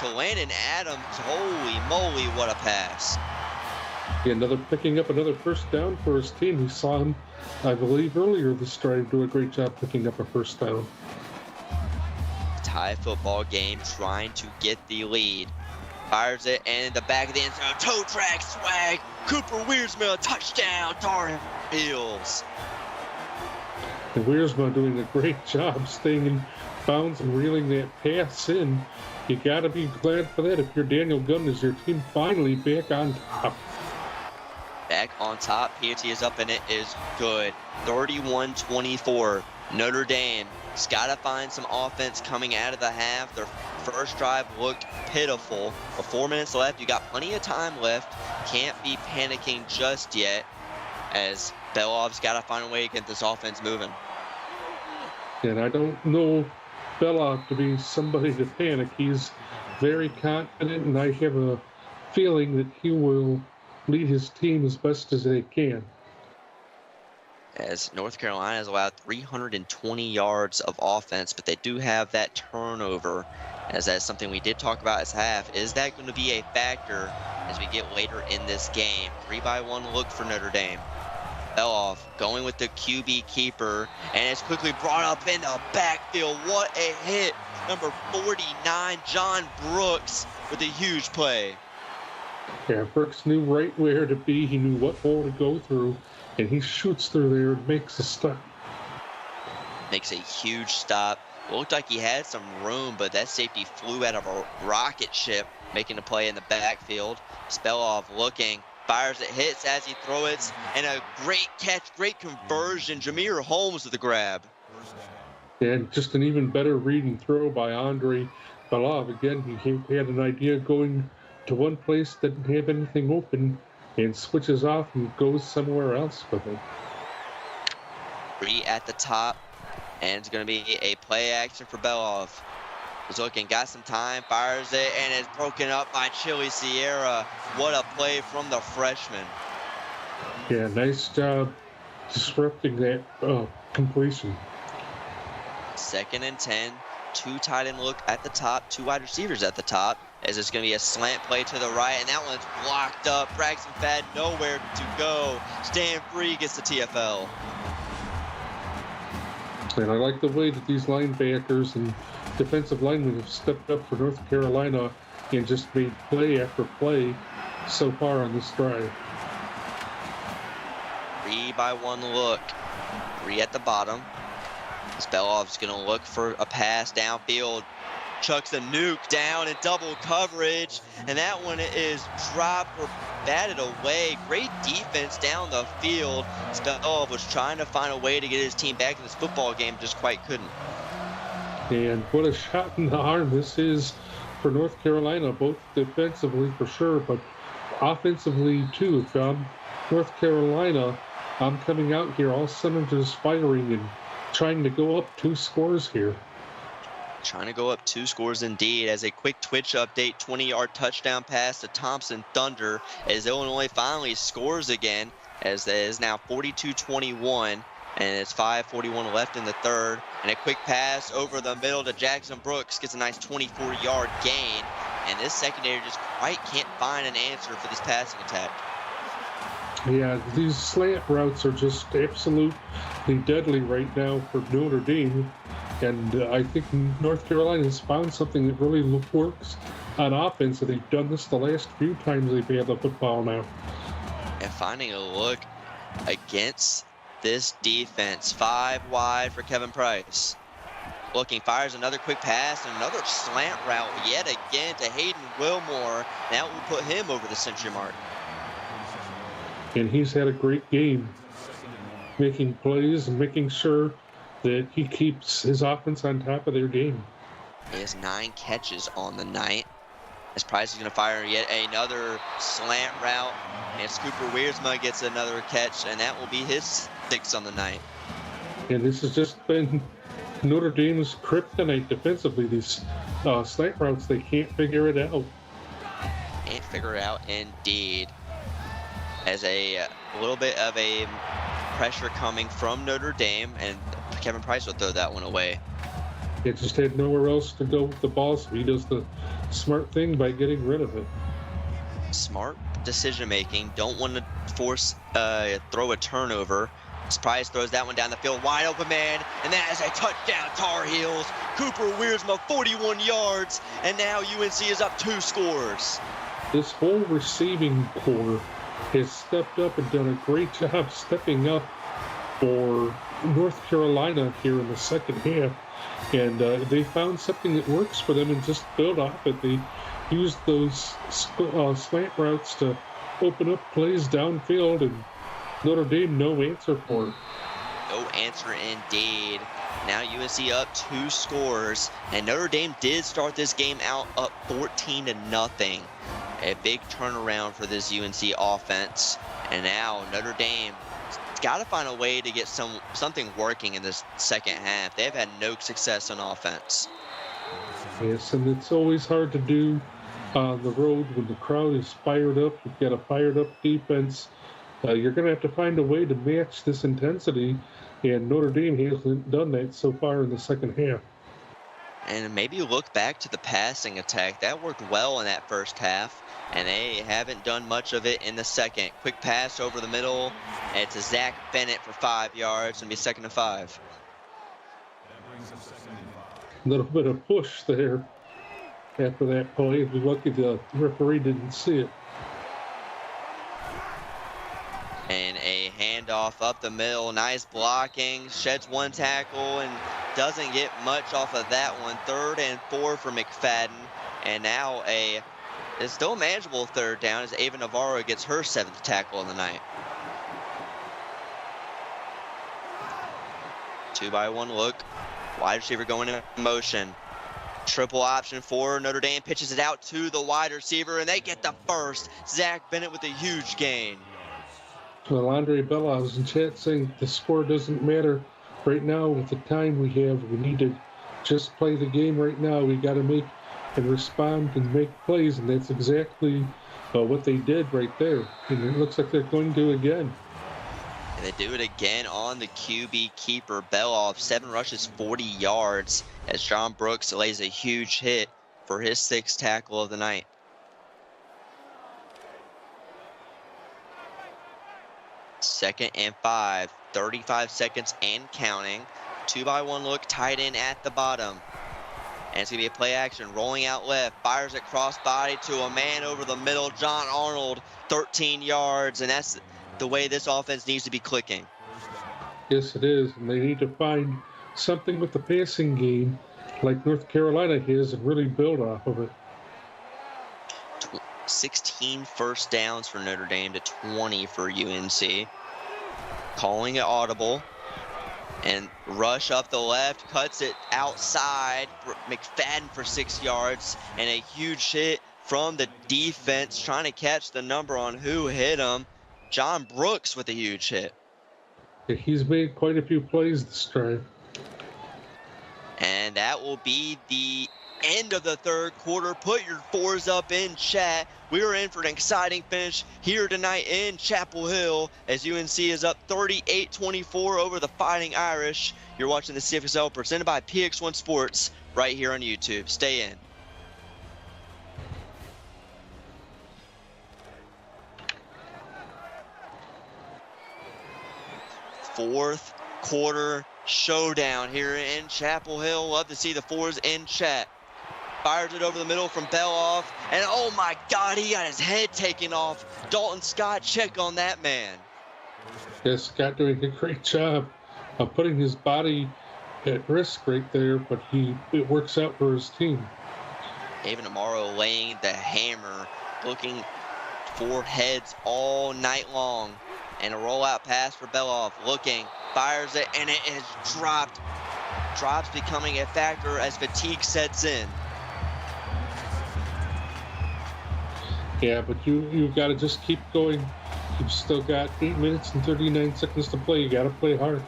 to Landon Adams. Holy moly, what a pass. Yeah, picking up another first down for his team. We saw him, I believe, earlier this drive do a great job picking up a first down. Tie football game, trying to get the lead. Fires it and in the back of the end zone. Toe track swag. Cooper Wiersma, touchdown. Tar Heels. And Wiersma doing a great job staying in bounds and reeling that pass in. You got to be glad for that if you're Daniel Gunn, is your team finally back on top. Back on top. PAT is up and it is good. 31-24. Notre Dame has got to find some offense coming out of the half. Their first drive looked pitiful. With 4 minutes left, you got plenty of time left. Can't be panicking just yet, as Belov's got to find a way to get this offense moving. And I don't know Belov to be somebody to panic. He's very confident, and I have a feeling that he will lead his team as best as they can. As North Carolina has allowed 320 yards of offense, but they do have that turnover, as that's something we did talk about as half. Is that going to be a factor as we get later in this game? 3-by-1 look for Notre Dame. Belov going with the QB keeper, and it's quickly brought up in the backfield. What a hit. Number 49, John Brooks, with a huge play. Yeah, Brooks knew right where to be. He knew what hole to go through, and he shoots through there and makes a stop. Makes a huge stop. Looked like he had some room, but that safety flew out of a rocket ship, making a play in the backfield. Belov looking. Fires it, hits as he throws it, and a great catch, great conversion. Jameer Holmes with the grab. And just an even better read and throw by Andre Belov. Again, he had an idea going to one place, didn't have anything open, and switches off and goes somewhere else with it. 3 at the top, and it's going to be a play action for Belov. He's looking, got some time, fires it, and it's broken up by Chili Sierra. What a play from the freshman. Yeah, nice job disrupting that completion. 2nd and 10, 2 tight end look at the top, 2 wide receivers at the top, as it's going to be a slant play to the right, and that one's blocked up. Braxton Fad nowhere to go. Stan Free gets the TFL. And I like the way that these linebackers and defensive linemen have stepped up for North Carolina and just made play after play so far on this drive. 3-by-1 look. 3 at the bottom. Belov's going to look for a pass downfield. Chucks a nuke down in double coverage, and that one is dropped or batted away. Great defense down the field. Belov was trying to find a way to get his team back in this football game, just quite couldn't. And what a shot in the arm this is for North Carolina, both defensively for sure, but offensively too. If I'm North Carolina, I'm coming out here all cylinders firing and trying to go up 2 scores here. Trying to go up 2 scores indeed. As a quick Twitch update, 20-yard touchdown pass to Thompson Thunder as Illinois finally scores again, as it is now 42-21. And it's 5:41 left in the 3rd. And a quick pass over the middle to Jackson Brooks gets a nice 24-yard gain. And this secondary just quite can't find an answer for this passing attack. Yeah, these slant routes are just absolutely deadly right now for Notre Dame. And I think North Carolina has found something that really works on offense, and they've done this the last few times they've had the football now. And finding a look against this defense. 5 wide for Kevin Price. Looking, fires another quick pass and another slant route yet again to Hayden Wilmore. That will put him over the century mark. And he's had a great game, making plays and making sure that he keeps his offense on top of their game. He has 9 catches on the night. As Price is going to fire yet another slant route, and Cooper Wiersma gets another catch, and that will be his 6th on the night. And this has just been Notre Dame's kryptonite defensively. These slant routes, they can't figure it out. Can't figure it out indeed. As a little bit of a pressure coming from Notre Dame, and Kevin Price will throw that one away. It just had nowhere else to go with the ball, so he does the smart thing by getting rid of it. Smart decision making. Don't want to force throw a turnover. Price throws that one down the field, wide open man, and that is a touchdown, Tar Heels. Cooper Wiersma, 41 yards, and now UNC is up 2 scores. This whole receiving core has stepped up and done a great job stepping up for North Carolina here in the second half. And they found something that works for them and just build off it. They used those slant routes to open up plays downfield, and Notre Dame, no answer for it. No answer indeed. Now UNC up 2 scores, and Notre Dame did start this game out up 14-0. A big turnaround for this UNC offense, and now Notre Dame got to find a way to get something working in this second half. They've had no success on offense. Yes, and it's always hard to do on the road when the crowd is fired up. You've got a fired up defense. You're going to have to find a way to match this intensity, and Notre Dame hasn't done that so far in the second half. And maybe look back to the passing attack. That worked well in that first half, and they haven't done much of it in the second. Quick pass over the middle, and it's a Zach Bennett for 5 yards, and be 2nd and 5. A little bit of push there after that play. We're lucky the referee didn't see it. And a handoff up the middle, nice blocking, sheds 1 tackle and doesn't get much off of that one. 3rd and 4 for McFadden, and now it's still a manageable 3rd down as Ava Navarro gets her 7th tackle of the night. 2-by-1 look, wide receiver going in motion. Triple option for Notre Dame, pitches it out to the wide receiver, and they get the first. Zach Bennett with a huge gain. Well, Andre Bella was in chat saying the score doesn't matter right now with the time we have. We need to just play the game right now. We got to make and respond and make plays, and that's exactly what they did right there. And it looks like they're going to again. And they do it again on the QB keeper, Beloff. 7 rushes, 40 yards, as John Brooks lays a huge hit for his 6th tackle of the night. Second and 5, 35 seconds and counting. 2-by-1 look, tight end at the bottom. And it's going to be a play action, rolling out left, fires it cross body to a man over the middle, John Arnold, 13 yards, and that's the way this offense needs to be clicking. Yes, it is, and they need to find something with the passing game like North Carolina has and really build off of it. 16 first downs for Notre Dame to 20 for UNC. Calling it audible. And rush up the left, cuts it outside. McFadden for 6 yards. And a huge hit from the defense, trying to catch the number on who hit him. John Brooks with a huge hit. Yeah, he's made quite a few plays this time. And that will be the end of the 3rd quarter. Put your 4s up in chat. We are in for an exciting finish here tonight in Chapel Hill as UNC is up 38-24 over the Fighting Irish. You're watching the CFSL presented by PX1 Sports right here on YouTube. Stay in. Fourth quarter showdown here in Chapel Hill. Love to see the fours in chat. Fires it over the middle from Beloff, and oh my God, he got his head taken off. Dalton Scott, check on that man. Yes, Scott doing a great job of putting his body at risk right there, but it works out for his team. David Amaro laying the hammer, looking for heads all night long. And a rollout pass for Beloff, looking, fires it, and it is dropped. Drops becoming a factor as fatigue sets in. Yeah, but you've got to just keep going. You've still got 8 minutes and 39 seconds to play. You got to play hard.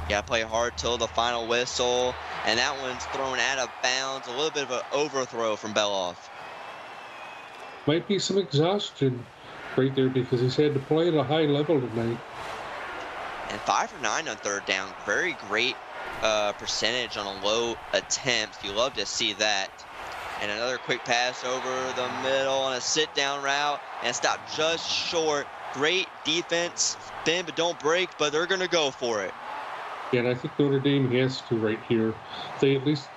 Got to play hard till the final whistle. And that one's thrown out of bounds. A little bit of an overthrow from Beloff. Might be some exhaustion right there because he's had to play at a high level tonight. And 5 for 9 on third down. Very great percentage on a low attempt. You love to see that. And another quick pass over the middle on a sit-down route and stop just short. Great defense. Bend but don't break, but they're going to go for it. Yeah, and I think Notre Dame has to right here. They at least,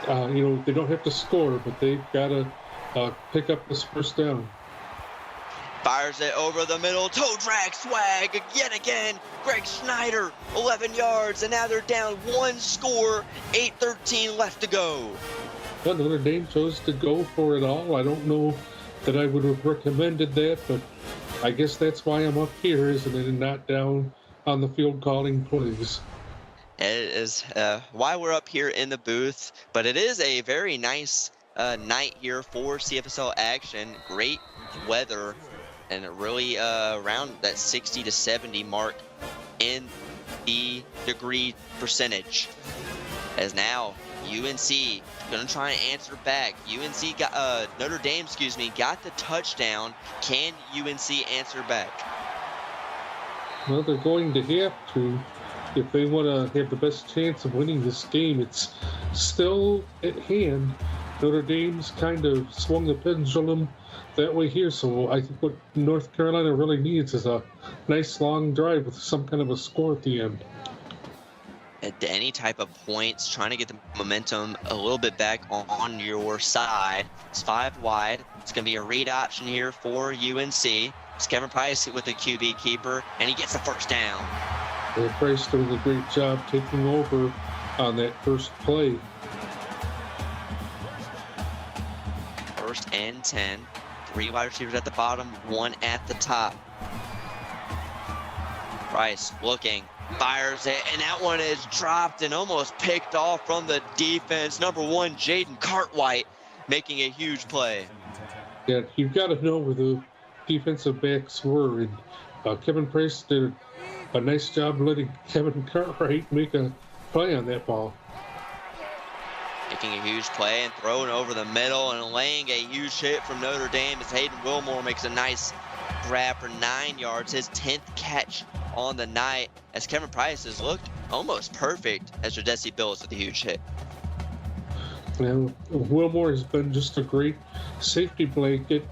they don't have to score, but they've got to pick up this first down. Fires it over the middle. Toe drag swag yet again. Greg Schneider, 11 yards, and now they're down one score. 8:13 left to go. Well, Notre Dame chose to go for it all. I don't know that I would have recommended that, but I guess that's why I'm up here, isn't it, and not down on the field calling plays. It is why we're up here in the booth, but it is a very nice night here for CFSL action. Great weather, and really around that 60 to 70 mark in the degree percentage. As now UNC gonna try and answer back. UNC got Notre Dame, got the touchdown. Can UNC answer back? Well, they're going to have to if they want to have the best chance of winning this game. It's still at hand. Notre Dame's kind of swung the pendulum that way here, so I think what North Carolina really needs is a nice long drive with some kind of a score at the end. At any type of points, trying to get the momentum a little bit back on your side. It's 5 wide. It's going to be a read option here for UNC. It's Kevin Price with the QB keeper, and he gets the first down. And Price doing a great job taking over on that first play. 1st and 10. 3 wide receivers at the bottom, 1 at the top. Price looking, fires it, and that one is dropped and almost picked off from the defense. Number 1, Jaden Cartwright, making a huge play. Yeah, you've got to know where the defensive backs were, and Kevin Price did a nice job letting Kevin Cartwright make a play on that ball. Making a huge play and throwing over the middle and laying a huge hit from Notre Dame as Hayden Wilmore makes a nice grab for 9 yards, his 10th catch on the night, as Kevin Price has looked almost perfect as Jadesi Bills with a huge hit. Now, Wilmore has been just a great safety blanket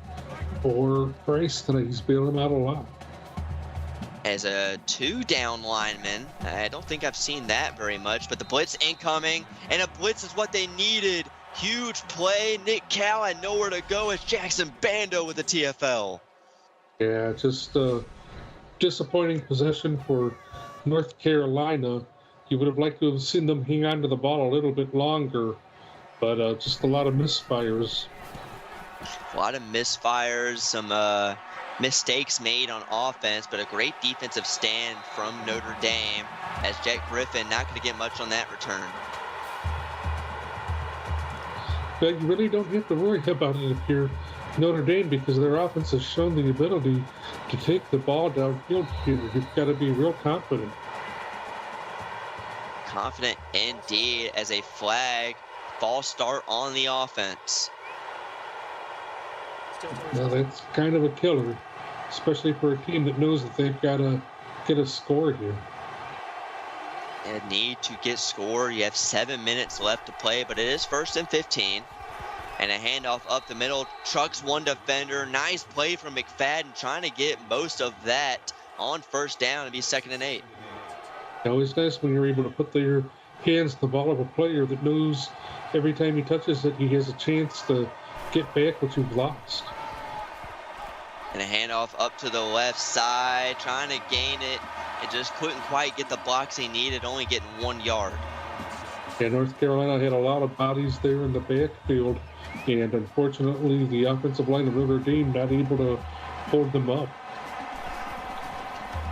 for Price tonight. He's bailing him out a lot. As a 2-down lineman, I don't think I've seen that very much, but the blitz incoming, and a blitz is what they needed. Huge play. Nick Cal had nowhere to go as Jackson Bando with the TFL. Yeah, just a disappointing possession for North Carolina. You would have liked to have seen them hang on to the ball a little bit longer, but just a lot of misfires. A lot of misfires, some mistakes made on offense, but a great defensive stand from Notre Dame as Jet Griffin not going to get much on that return. But you really don't have to worry about it if you're Notre Dame, because their offense has shown the ability to take the ball downfield here. You've got to be real confident. Confident indeed, as a flag, false start on the offense. Now that's kind of a killer, especially for a team that knows that they've got to get a score here. A need to get scored. You have 7 minutes left to play, but it is 1st and 15. And a handoff up the middle, trucks one defender. Nice play from McFadden, trying to get most of that on 1st down and be 2nd and 8. Now, it's nice when you're able to put their hands on the ball of a player that knows every time he touches it, he has a chance to get back what you've lost. And a handoff up to the left side, trying to gain it. It just couldn't quite get the blocks he needed, only getting 1 yard. Yeah, North Carolina had a lot of bodies there in the backfield, and unfortunately, the offensive line of Notre Dame not able to hold them up.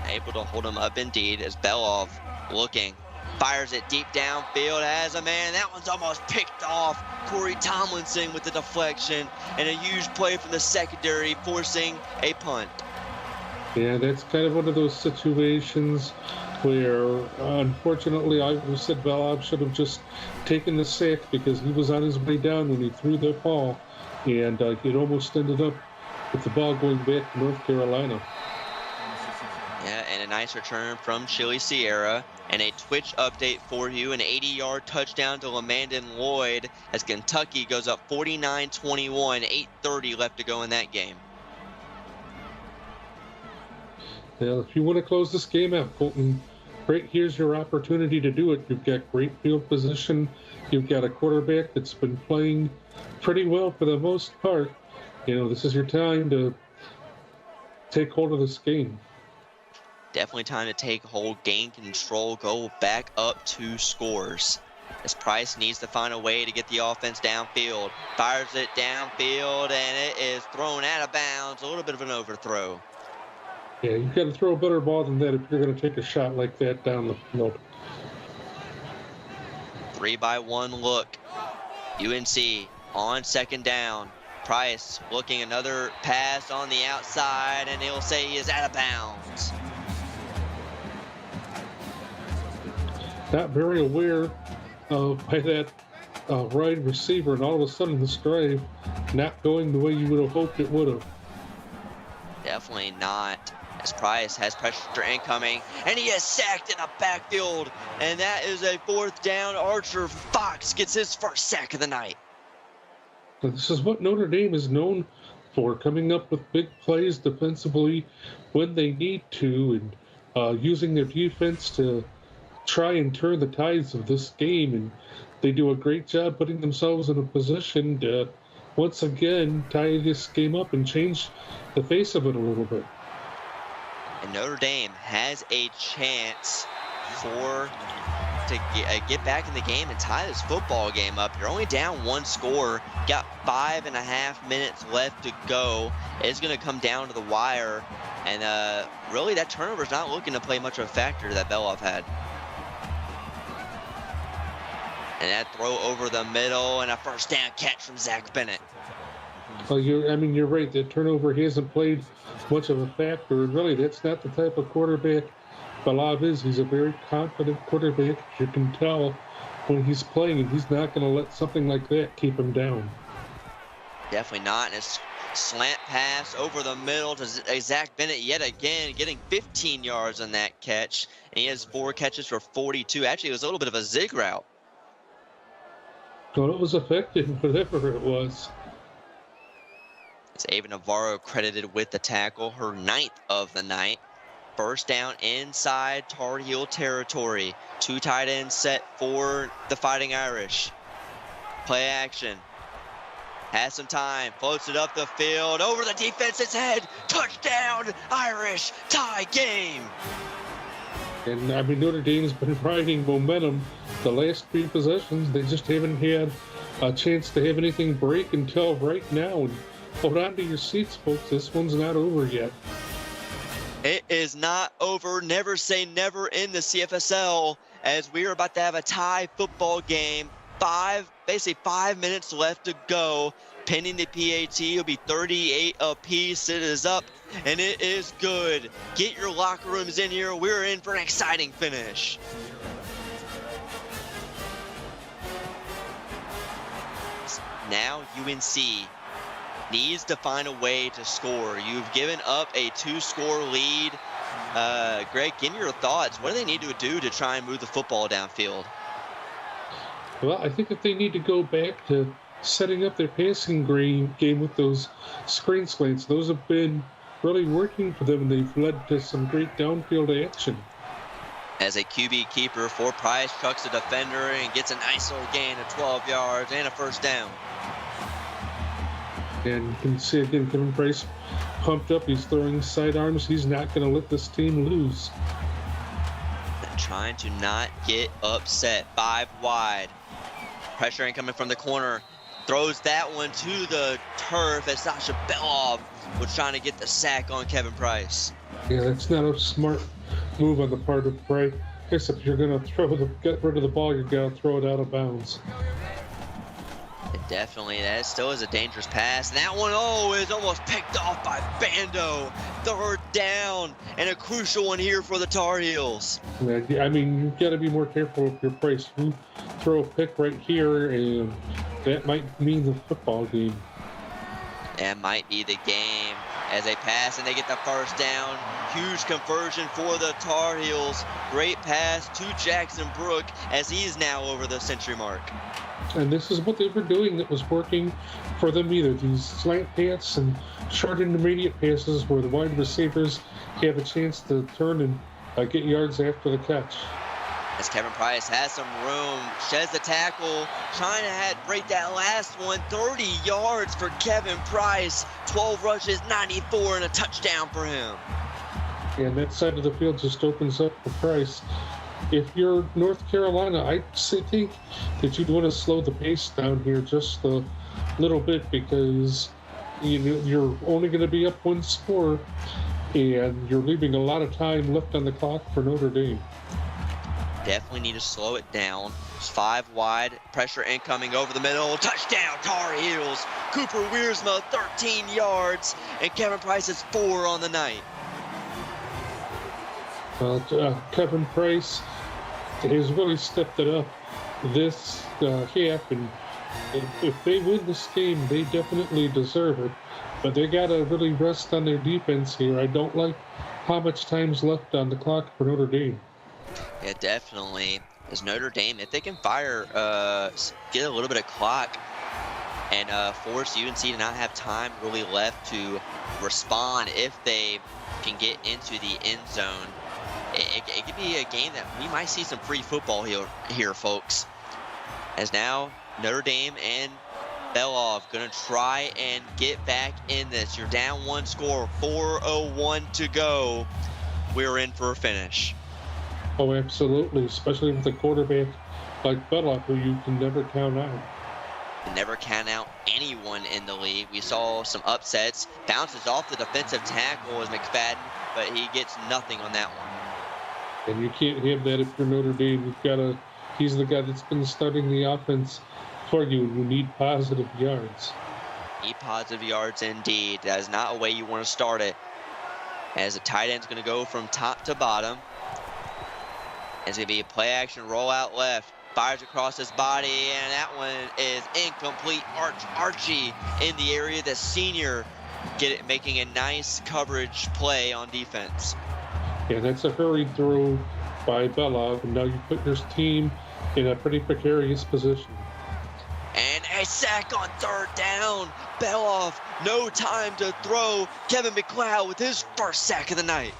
Able to hold him up indeed as Belov looking, fires it deep downfield, has a man. That one's almost picked off. Corey Tomlinson with the deflection, and a huge play from the secondary, forcing a punt. Yeah, that's kind of one of those situations where, unfortunately, I said Belov should have just taken the sack because he was on his way down when he threw the ball, and it almost ended up with the ball going back to North Carolina. Yeah, and a nice return from Chili Sierra. And a Twitch update for you, an 80-yard touchdown to LaMandon Lloyd as Kentucky goes up 49-21, 8:30 left to go in that game. Now, if you want to close this game out, Colton, right here's your opportunity to do it. You've got great field position. You've got a quarterback that's been playing pretty well for the most part. You know, this is your time to take hold of this game. Definitely time to take hold, gain control, go back up 2 scores. As Price needs to find a way to get the offense downfield. Fires it downfield, and it is thrown out of bounds. A little bit of an overthrow. Yeah, you've got to throw a better ball than that if you're going to take a shot like that down the field. 3-by-1 look. UNC on 2nd down. Price looking, another pass on the outside, and he'll say he is out of bounds. Not very aware by that wide receiver, and all of a sudden this drive not going the way you would have hoped it would have. Definitely not, as Price has pressure incoming, and he is sacked in the backfield, and that is a 4th down. Archer Fox gets his first sack of the night. So this is what Notre Dame is known for, coming up with big plays defensively when they need to, and using their defense to try and turn the tides of this game, and they do a great job putting themselves in a position to once again tie this game up and change the face of it a little bit. And Notre Dame has a chance to get back in the game and tie this football game up. You're only down 1 score, got 5.5 minutes left to go. It's going to come down to the wire, and really that turnover is not looking to play much of a factor that Belov had. And that throw over the middle, and a 1st down catch from Zach Bennett. Well, you're right. That turnover hasn't played much of a factor, and really, that's not the type of quarterback Belov is. He's a very confident quarterback. You can tell when he's playing, and he's not going to let something like that keep him down. Definitely not. And a slant pass over the middle to Zach Bennett yet again, getting 15 yards on that catch. And he has 4 catches for 42. Actually, it was a little bit of a zig route. Well, it was effective, whatever it was. It's Ava Navarro credited with the tackle, her 9th of the night. 1st down inside Tar Heel territory. 2 tight ends set for the Fighting Irish. Play action. Has some time, floats it up the field, over the defense's head. Touchdown, Irish, tie game. And Notre Dame's been riding momentum the last 3 possessions. They just haven't had a chance to have anything break until right now. And hold on to your seats, folks. This one's not over yet. It is not over. Never say never in the CFSL, as we are about to have a tie football game. Basically 5 minutes left to go. Pending the PAT, it'll be 38 apiece. It is up, and it is good. Get your locker rooms in here. We're in for an exciting finish. Now UNC needs to find a way to score. You've given up a 2-score lead. Greg, give me your thoughts. What do they need to do to try and move the football downfield? Well, I think that they need to go back to setting up their passing game with those screen slants. Those have been really working for them, and they've led to some great downfield action. As a QB keeper for Price, trucks the defender and gets a nice little gain of 12 yards and a first down. And you can see again, Kevin Price pumped up. He's throwing sidearms. He's not going to let this team lose. Trying to not get upset. 5 wide. Pressure incoming from the corner. Throws that one to the turf as Sasha Belov was trying to get the sack on Kevin Price. Yeah, that's not a smart move on the part of Price. Guess if you're going to get rid of the ball, you've got to throw it out of bounds. Definitely, that still is a dangerous pass. And that one, is almost picked off by Bando. 3rd down, and a crucial one here for the Tar Heels. Yeah, I mean, you've got to be more careful with your Price. You throw a pick right here, and that might mean the football game. That might be the game as they pass, and they get the first down. Huge conversion for the Tar Heels. Great pass to Jackson Brook as he's now over the century mark. And this is what they were doing that was working for them either. These slant pass and short intermediate passes where the wide receivers have a chance to turn and get yards after the catch. As Kevin Price has some room, sheds the tackle, trying to break that last one. 30 yards for Kevin Price. 12 rushes, 94, and a touchdown for him. And that side of the field just opens up for Price. If you're North Carolina, I think that you'd want to slow the pace down here just a little bit because you're only going to be up 1 score and you're leaving a lot of time left on the clock for Notre Dame. Definitely need to slow it down. It's 5 wide, pressure incoming over the middle. Touchdown, Tar Heels. Cooper Wiersma, 13 yards, and Kevin Price is 4 on the night. Kevin Price has really stepped it up this half, and if they win this game, they definitely deserve it. But they got to really rest on their defense here. I don't like how much time's left on the clock for Notre Dame. Yeah, definitely. As Notre Dame, if they can fire, get a little bit of clock and force UNC to not have time really left to respond if they can get into the end zone, it could be a game that we might see some free football here, folks. As now Notre Dame and Belov going to try and get back in this. You're down 1 score, 4:01 to go. We're in for a finish. Oh, absolutely, especially with a quarterback like Belov, who you can never count out. Never count out anyone in the league. We saw some upsets. Bounces off the defensive tackle as McFadden, but he gets nothing on that one. And you can't have that if you're Notre Dame. He's the guy that's been starting the offense for you. You need positive yards. Need positive yards indeed. That is not a way you want to start it. As the tight end's going to go from top to bottom. It's going to be a play action rollout left. Fires across his body, and that one is incomplete. Archie in the area. The senior making a nice coverage play on defense. Yeah, that's a hurried throw by Belov, and now you put your team in a pretty precarious position. And a sack on 3rd down. Belov, no time to throw. Kevin McLeod with his first sack of the night.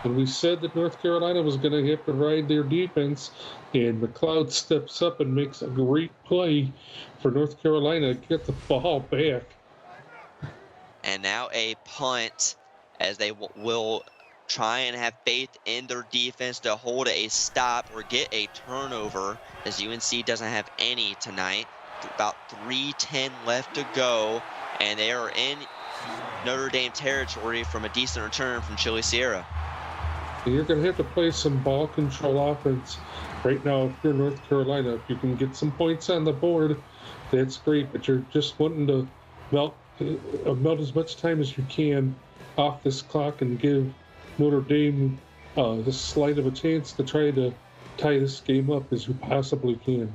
And we said that North Carolina was going to have to ride their defense, and McLeod steps up and makes a great play for North Carolina to get the ball back. And now a punt as they will try and have faith in their defense to hold a stop or get a turnover, as UNC doesn't have any tonight. About 3:10 left to go, and they are in Notre Dame territory from a decent return from Chile Sierra. You're going to have to play some ball control offense right now if you're North Carolina. If you can get some points on the board, that's great, but you're just wanting to melt as much time as you can off this clock and give Notre Dame the slight of a chance to try to tie this game up as you possibly can.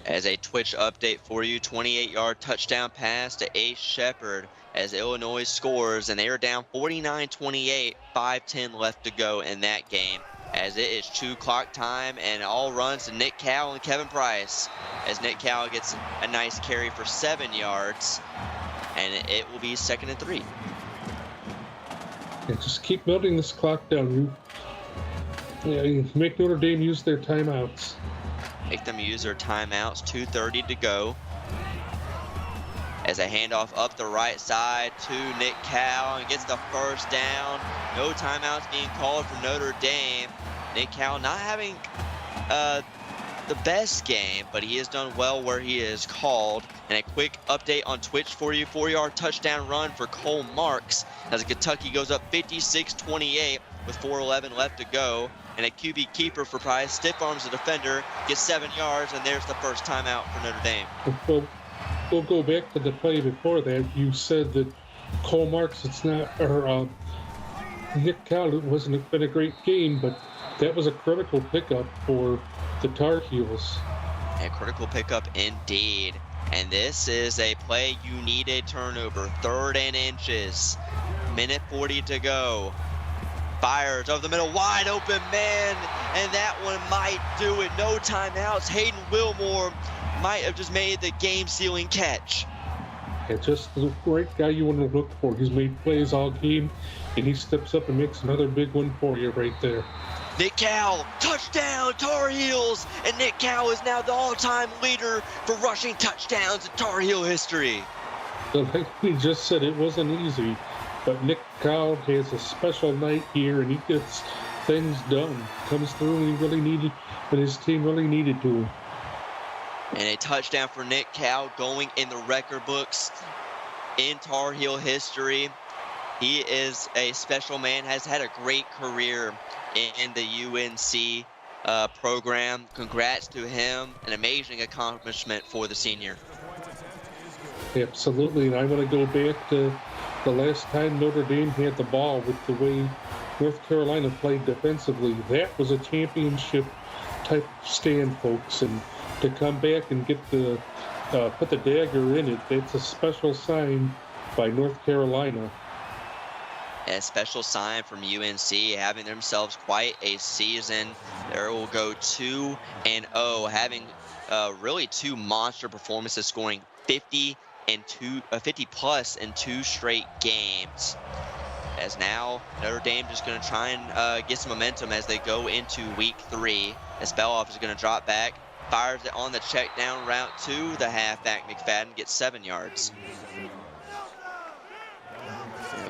As a Twitch update for you, 28-yard touchdown pass to Ace Shepard as Illinois scores, and they are down 49-28, 5:10 left to go in that game, as it is 2 clock time, and all runs to Nick Cowell and Kevin Price, as Nick Cowell gets a nice carry for 7 yards, and it will be 2nd and 3. Yeah, just keep melting this clock down. Yeah, you make Notre Dame use their timeouts. Make them use their timeouts. 2:30 to go. As a handoff up the right side to Nick Cal and gets the first down. No timeouts being called for Notre Dame. Nick Cal not having the best game, but he has done well where he is called. And a quick update on Twitch for you. 4-yard touchdown run for Cole Marks as Kentucky goes up 56-28 with 4:11 left to go. And a QB keeper for Price stiff arms the defender, gets 7 yards, and there's the first timeout for Notre Dame. Well, we'll go back to the play before that. You said that Cole Marks, Nick Cal, it wasn't been a great game, but that was a critical pickup for the Tar Heels. A critical pickup indeed. And this is a play you need a turnover. 3rd and inches. Minute 40 to go. Fires over the middle, wide open man, and that one might do it. No timeouts. Hayden Wilmore might have just made the game-sealing catch. And just the right guy you want to look for. He's made plays all game, and he steps up and makes another big one for you right there. Nick Cal, touchdown, Tar Heels! And Nick Cal is now the all-time leader for rushing touchdowns in Tar Heel history. Like we just said, it wasn't easy, but Nick Cal has a special night here, and he gets things done. Comes through when he really needed, when his team really needed to. And a touchdown for Nick Cal going in the record books in Tar Heel history. He is a special man, has had a great career in the UNC program. Congrats to him. An amazing accomplishment for the senior. Absolutely, and I want to go back to the last time Notre Dame had the ball with the way North Carolina played defensively. That was a championship type stand, folks, and to come back and get the put the dagger in it, that's a special sign by North Carolina. A special sign from UNC, having themselves quite a season. They will go 2-0, having really 2 monster performances, scoring 50 plus in 2 straight games. As now Notre Dame just going to try and get some momentum as they go into week 3. As Beloff is going to drop back, fires it on the check down route to the halfback McFadden, gets 7 yards.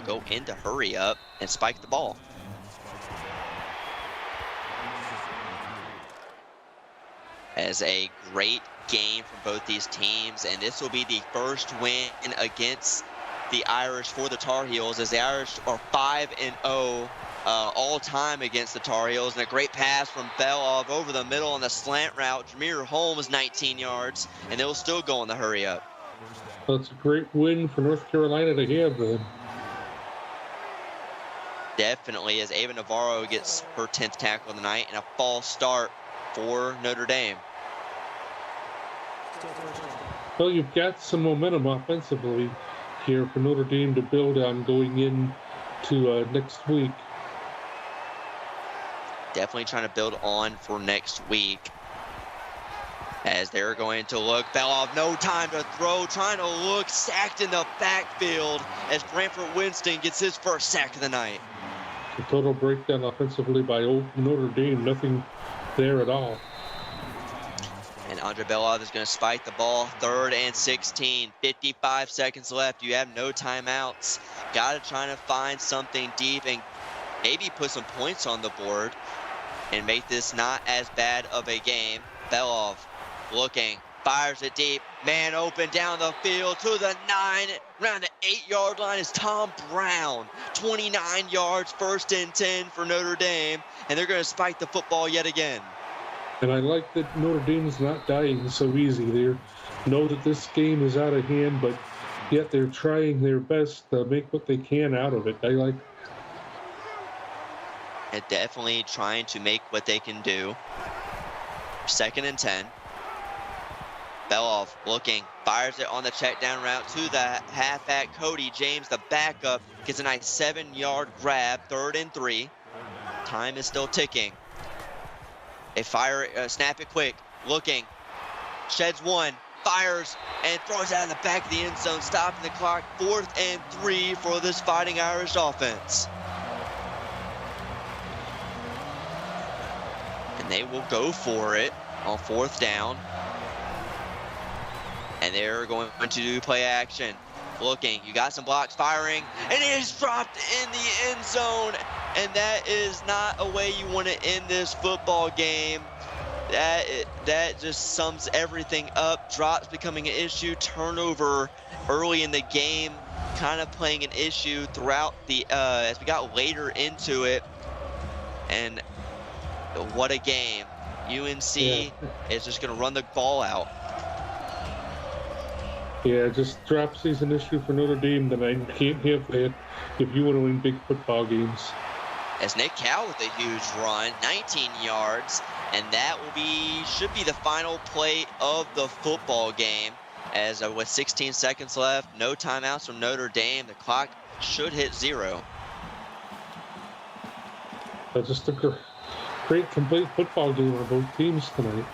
Go into hurry up and spike the ball. As a great game for both these teams, and this will be the first win against the Irish for the Tar Heels, as the Irish are 5-0 all time against the Tar Heels. And a great pass from Beloff over the middle on the slant route. Jameer Holmes 19 yards, and they'll still go in the hurry up. Well, it's a great win for North Carolina to have then. Definitely, as Ava Navarro gets her 10th tackle of the night, and a false start for Notre Dame. Well, you've got some momentum offensively here for Notre Dame to build on going into next week. Definitely trying to build on for next week. As they're going to look, Beloff, no time to throw, trying to look, sacked in the backfield as Branford Winston gets his first sack of the night. A total breakdown offensively by old Notre Dame, nothing there at all. And Andre Beloff is going to spike the ball. 3rd and 16, 55 seconds left. You have no timeouts. Got to try to find something deep and maybe put some points on the board and make this not as bad of a game. Beloff looking, fires it deep, man open down the field to the 9, around the 8-yard line is Tom Brown. 29 yards, 1st and 10 for Notre Dame, and they're going to spike the football yet again. And I like that Notre Dame's not dying so easy. They know that this game is out of hand, but yet they're trying their best to make what they can out of it. I like. And definitely trying to make what they can do. 2nd and 10. Beloff looking, fires it on the check down route to the halfback Cody James, the backup, gets a nice 7-yard grab. 3rd and 3. Time is still ticking. They fire, snap it quick, looking, sheds one, fires, and throws out of the back of the end zone, stopping the clock. 4th and 3 for this Fighting Irish offense. And they will go for it on 4th down. And they're going to do play action. Looking, you got some blocks firing, and it is dropped in the end zone. And that is not a way you want to end this football game. That just sums everything up. Drops becoming an issue, turnover early in the game, kind of playing an issue throughout the as we got later into it. And what a game. UNC is just going to run the ball out. Yeah, just drop season issue for Notre Dame tonight. You can't have that if you want to win big football games. As Nick Cal with a huge run, 19 yards, and that should be the final play of the football game. As with 16 seconds left, no timeouts from Notre Dame, the clock should hit 0. That's just a great complete football game on both teams tonight.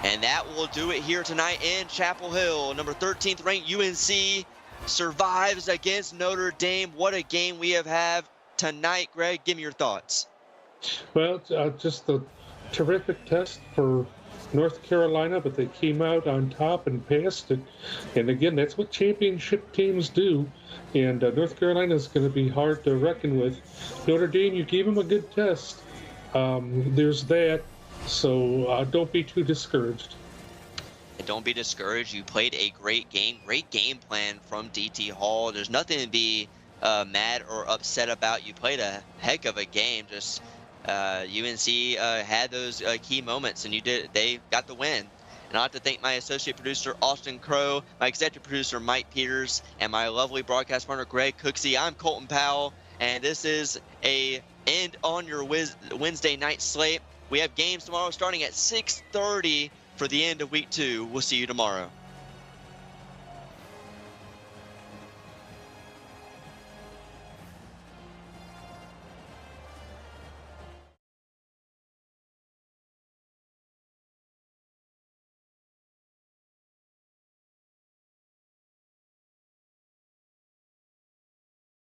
And that will do it here tonight in Chapel Hill. Number 13th ranked UNC survives against Notre Dame. What a game we have had tonight. Greg, give me your thoughts. Well, just a terrific test for North Carolina, but they came out on top and passed it. And again, that's what championship teams do. And North Carolina is going to be hard to reckon with. Notre Dame, you gave them a good test. There's that. So don't be too discouraged. And don't be discouraged. You played a great game plan from DT Hall. There's nothing to be mad or upset about. You played a heck of a game. Just UNC had those key moments, and they got the win. And I'd like to thank my associate producer, Austin Crow, my executive producer, Mike Peters, and my lovely broadcast partner, Greg Cooksey. I'm Colton Powell, and this is a end on your Wednesday night slate. We have games tomorrow starting at 6:30 for the end of week 2. We'll see you tomorrow.